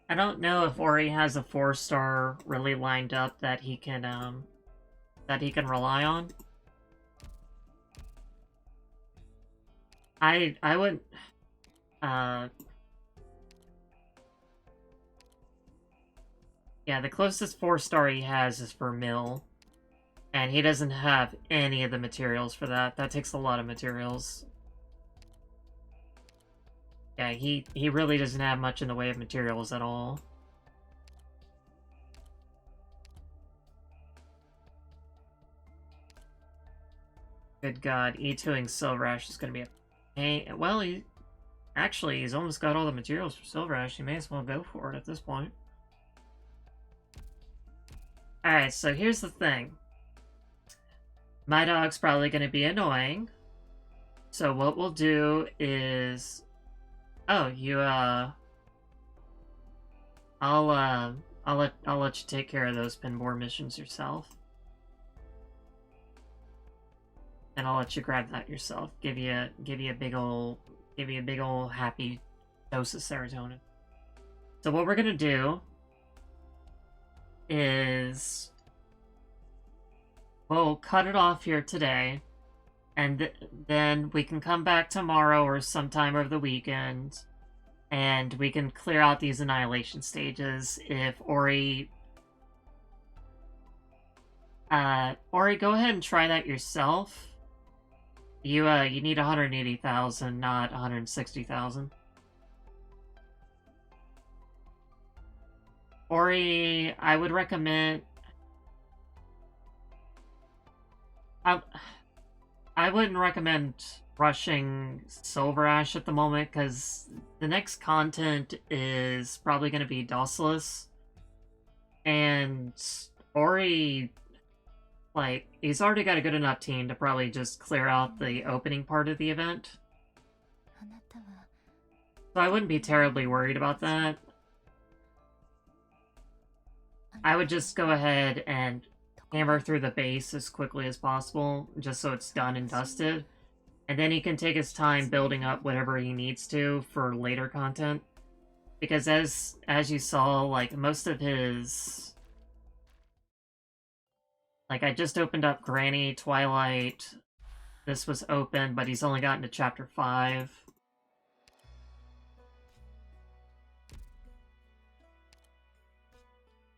I don't know if Ori has a 4-star really lined up that he can rely on. I would yeah, the closest 4-star he has is for Mill. And he doesn't have any of the materials for that. That takes a lot of materials. Yeah, he really doesn't have much in the way of materials at all. Good God, E2ing Silverash is gonna be a pain. Well, he's almost got all the materials for Silverash. He may as well go for it at this point. Alright, so here's the thing. My dog's probably gonna be annoying. So what we'll do is... Oh, you, I'll let you take care of those pinboard missions yourself. And I'll let you grab that yourself. Give you a big ol' happy dose of serotonin. So what we're gonna do is we'll cut it off here today, and then we can come back tomorrow or sometime over the weekend, and we can clear out these annihilation stages. If Ori, go ahead and try that yourself. You need 180,000, not 160,000. Ori, I would recommend... I wouldn't recommend rushing Silverash at the moment, because the next content is probably going to be Docilis. And Ori, like, he's already got a good enough team to probably just clear out the opening part of the event. So I wouldn't be terribly worried about that. I would just go ahead and hammer through the base as quickly as possible, just so it's done and dusted. And then he can take his time building up whatever he needs to for later content. Because as you saw, like, most of his... Like, I just opened up Granny, Twilight. This was open, but he's only gotten to Chapter 5.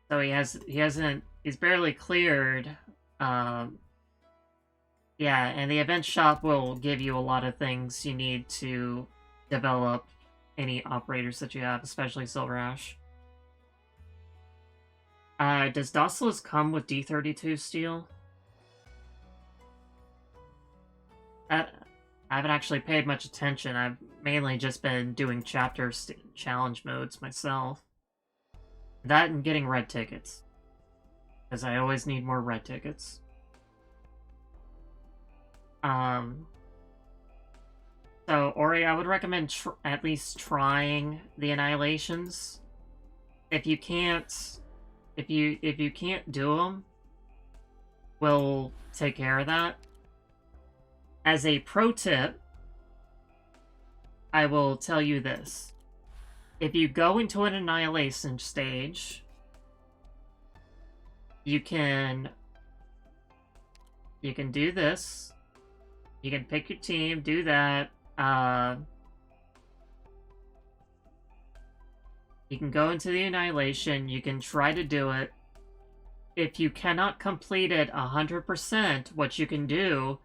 So he's barely cleared. Yeah, and the event shop will give you a lot of things you need to develop any operators that you have, especially Silverash. Does Docilis come with D32 steel? I haven't actually paid much attention. I've mainly just been doing chapter challenge modes myself. That and getting red tickets. Because I always need more red tickets. So, Ori, I would recommend at least trying the annihilations. If you can't, if you can't do them, we'll take care of that. As a pro tip, I will tell you this. If you go into an annihilation stage, you can do this. You can pick your team, do that. You can go into the annihilation, you can try to do it. If you cannot complete it 100%, what you can do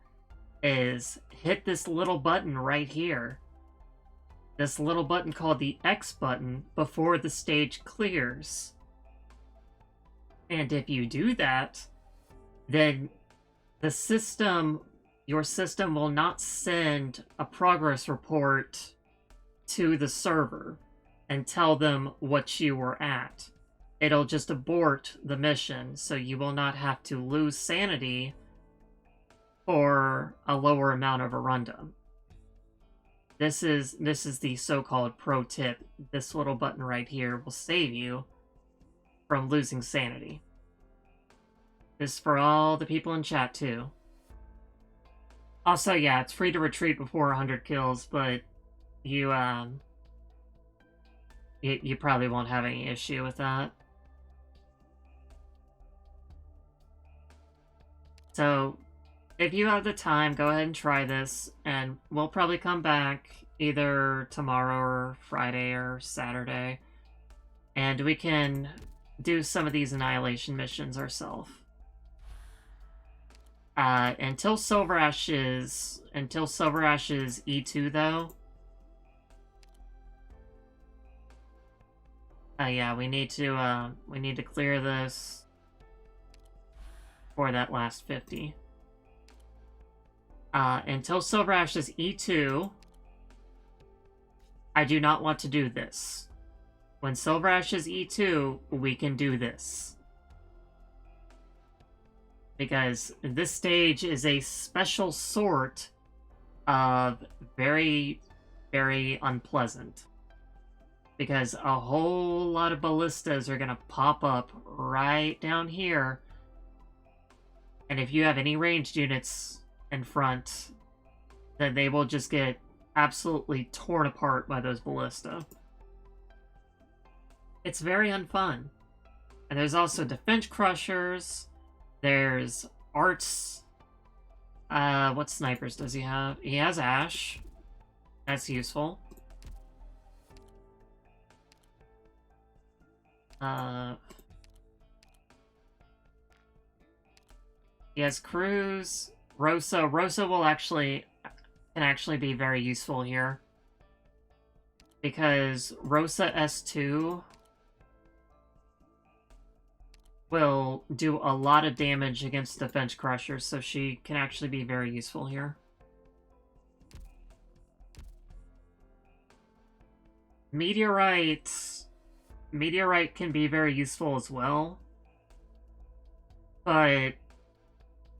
is hit this little button right here. This little button called the X button before the stage clears. And if you do that, then the system, your system will not send a progress report to the server and tell them what you were at. It'll just abort the mission, so you will not have to lose sanity for a lower amount of a rundom. This is the so-called pro tip. This little button right here will save you from losing sanity. This is for all the people in chat too. Also, yeah, it's free to retreat before 100 kills, but you probably won't have any issue with that. So, if you have the time, go ahead and try this, and we'll probably come back either tomorrow or Friday or Saturday, and we can do some of these annihilation missions ourselves. Until Silver Ashes E2 though. Yeah, we need to clear this for that last 50. Until Silver Ashes E2, I do not want to do this. When Silver Ashes E2, we can do this. Because this stage is a special sort of very, very unpleasant. Because a whole lot of ballistas are gonna pop up right down here. And if you have any ranged units in front, then they will just get absolutely torn apart by those ballista. It's very unfun. And there's also defense crushers. There's arts. What snipers does he have? He has Ash. That's useful. He has Cruz. Rosa will can actually be very useful here. Because Rosa S2 will do a lot of damage against defense crushers, so she can actually be very useful here. Meteorite can be very useful as well. But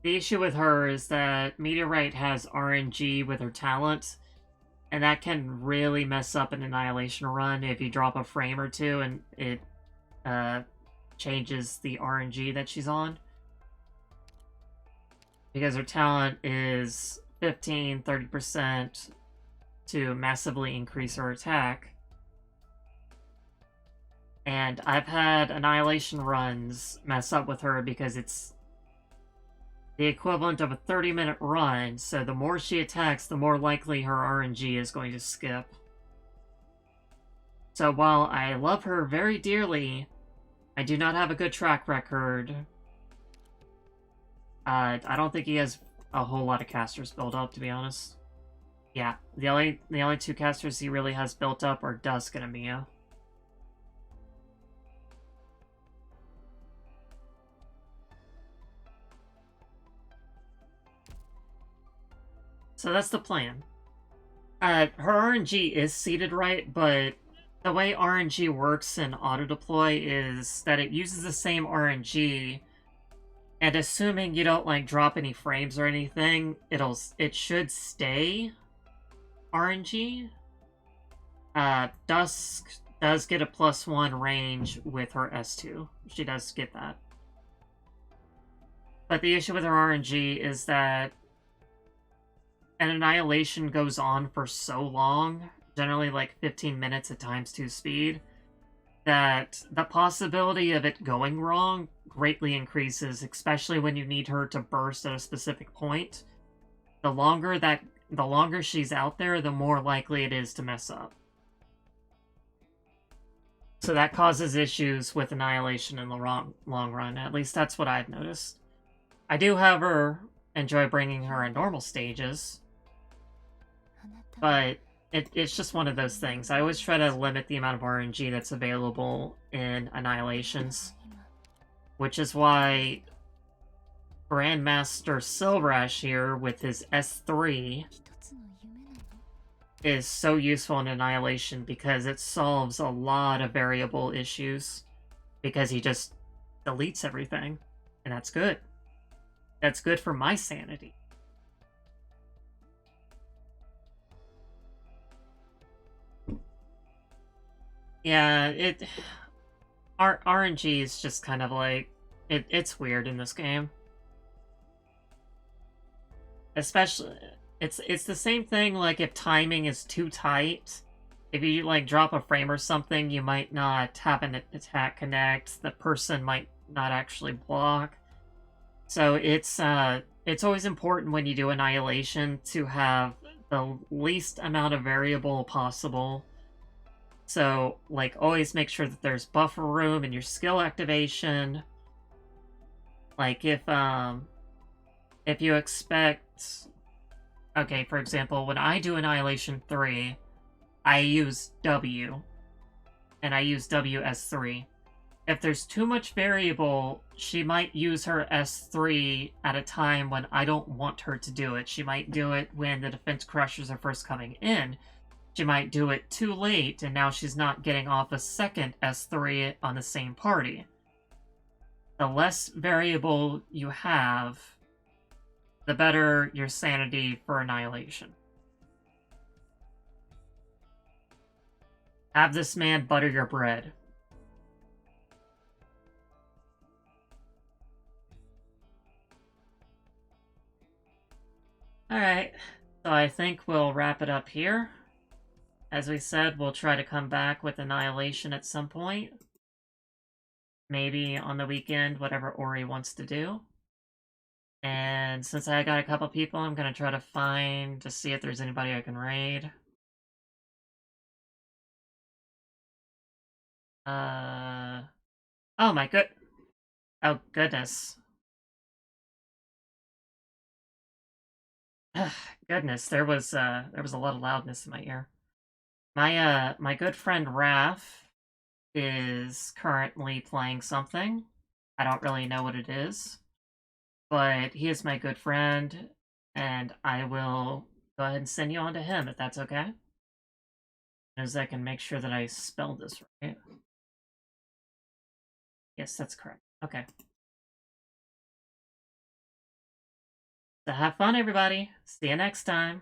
the issue with her is that Meteorite has RNG with her talent, and that can really mess up an annihilation run if you drop a frame or two and it changes the RNG that she's on. Because her talent is 15-30% to massively increase her attack. And I've had annihilation runs mess up with her because it's the equivalent of a 30-minute run, so the more she attacks, the more likely her RNG is going to skip. So while I love her very dearly, I do not have a good track record. I don't think he has a whole lot of casters built up, to be honest. Yeah, the only two casters he really has built up are Dusk and Amiya. So that's the plan. Her RNG is seated right, but the way RNG works in auto-deploy is that it uses the same RNG And assuming you don't like drop any frames or anything, it should stay RNG. Dusk does get a +1 range with her S2. She does get that. But the issue with her RNG is that an annihilation goes on for so long, generally like 15 minutes at ×2 speed, that the possibility of it going wrong greatly increases, especially when you need her to burst at a specific point. The longer she's out there, the more likely it is to mess up. So that causes issues with Annihilation in the long run. At least that's what I've noticed. I do, however, enjoy bringing her in normal stages, but it's just one of those things. I always try to limit the amount of RNG that's available in Annihilations, which is why Grandmaster Silverash here with his S3 is so useful in Annihilation, because it solves a lot of variable issues, because he just deletes everything, and that's good. That's good for my sanity. Yeah, RNG is just kind of like, it's weird in this game. Especially, it's the same thing, like, if timing is too tight, if you, like, drop a frame or something, you might not have an attack connect, the person might not actually block. So it's always important when you do Annihilation to have the least amount of variable possible. So, like, always make sure that there's buffer room in your skill activation. Like, if you expect... Okay, for example, when I do Annihilation 3, I use W, and I use WS3. If there's too much variable, she might use her S3 at a time when I don't want her to do it. She might do it when the defense crushers are first coming in. She might do it too late, and now she's not getting off a second S3 on the same party. The less variable you have, the better your sanity for Annihilation. Have this man butter your bread. Alright, so I think we'll wrap it up here. As we said, we'll try to come back with Annihilation at some point. Maybe on the weekend, whatever Ori wants to do. And since I got a couple people, I'm gonna try to see if there's anybody I can raid. Oh my good... Oh, goodness. Goodness, there was a lot of loudness in my ear. My good friend Raph is currently playing something. I don't really know what it is, but he is my good friend, and I will go ahead and send you on to him, if that's okay. As I can make sure that I spelled this right. Yes, that's correct. Okay. So have fun, everybody. See you next time.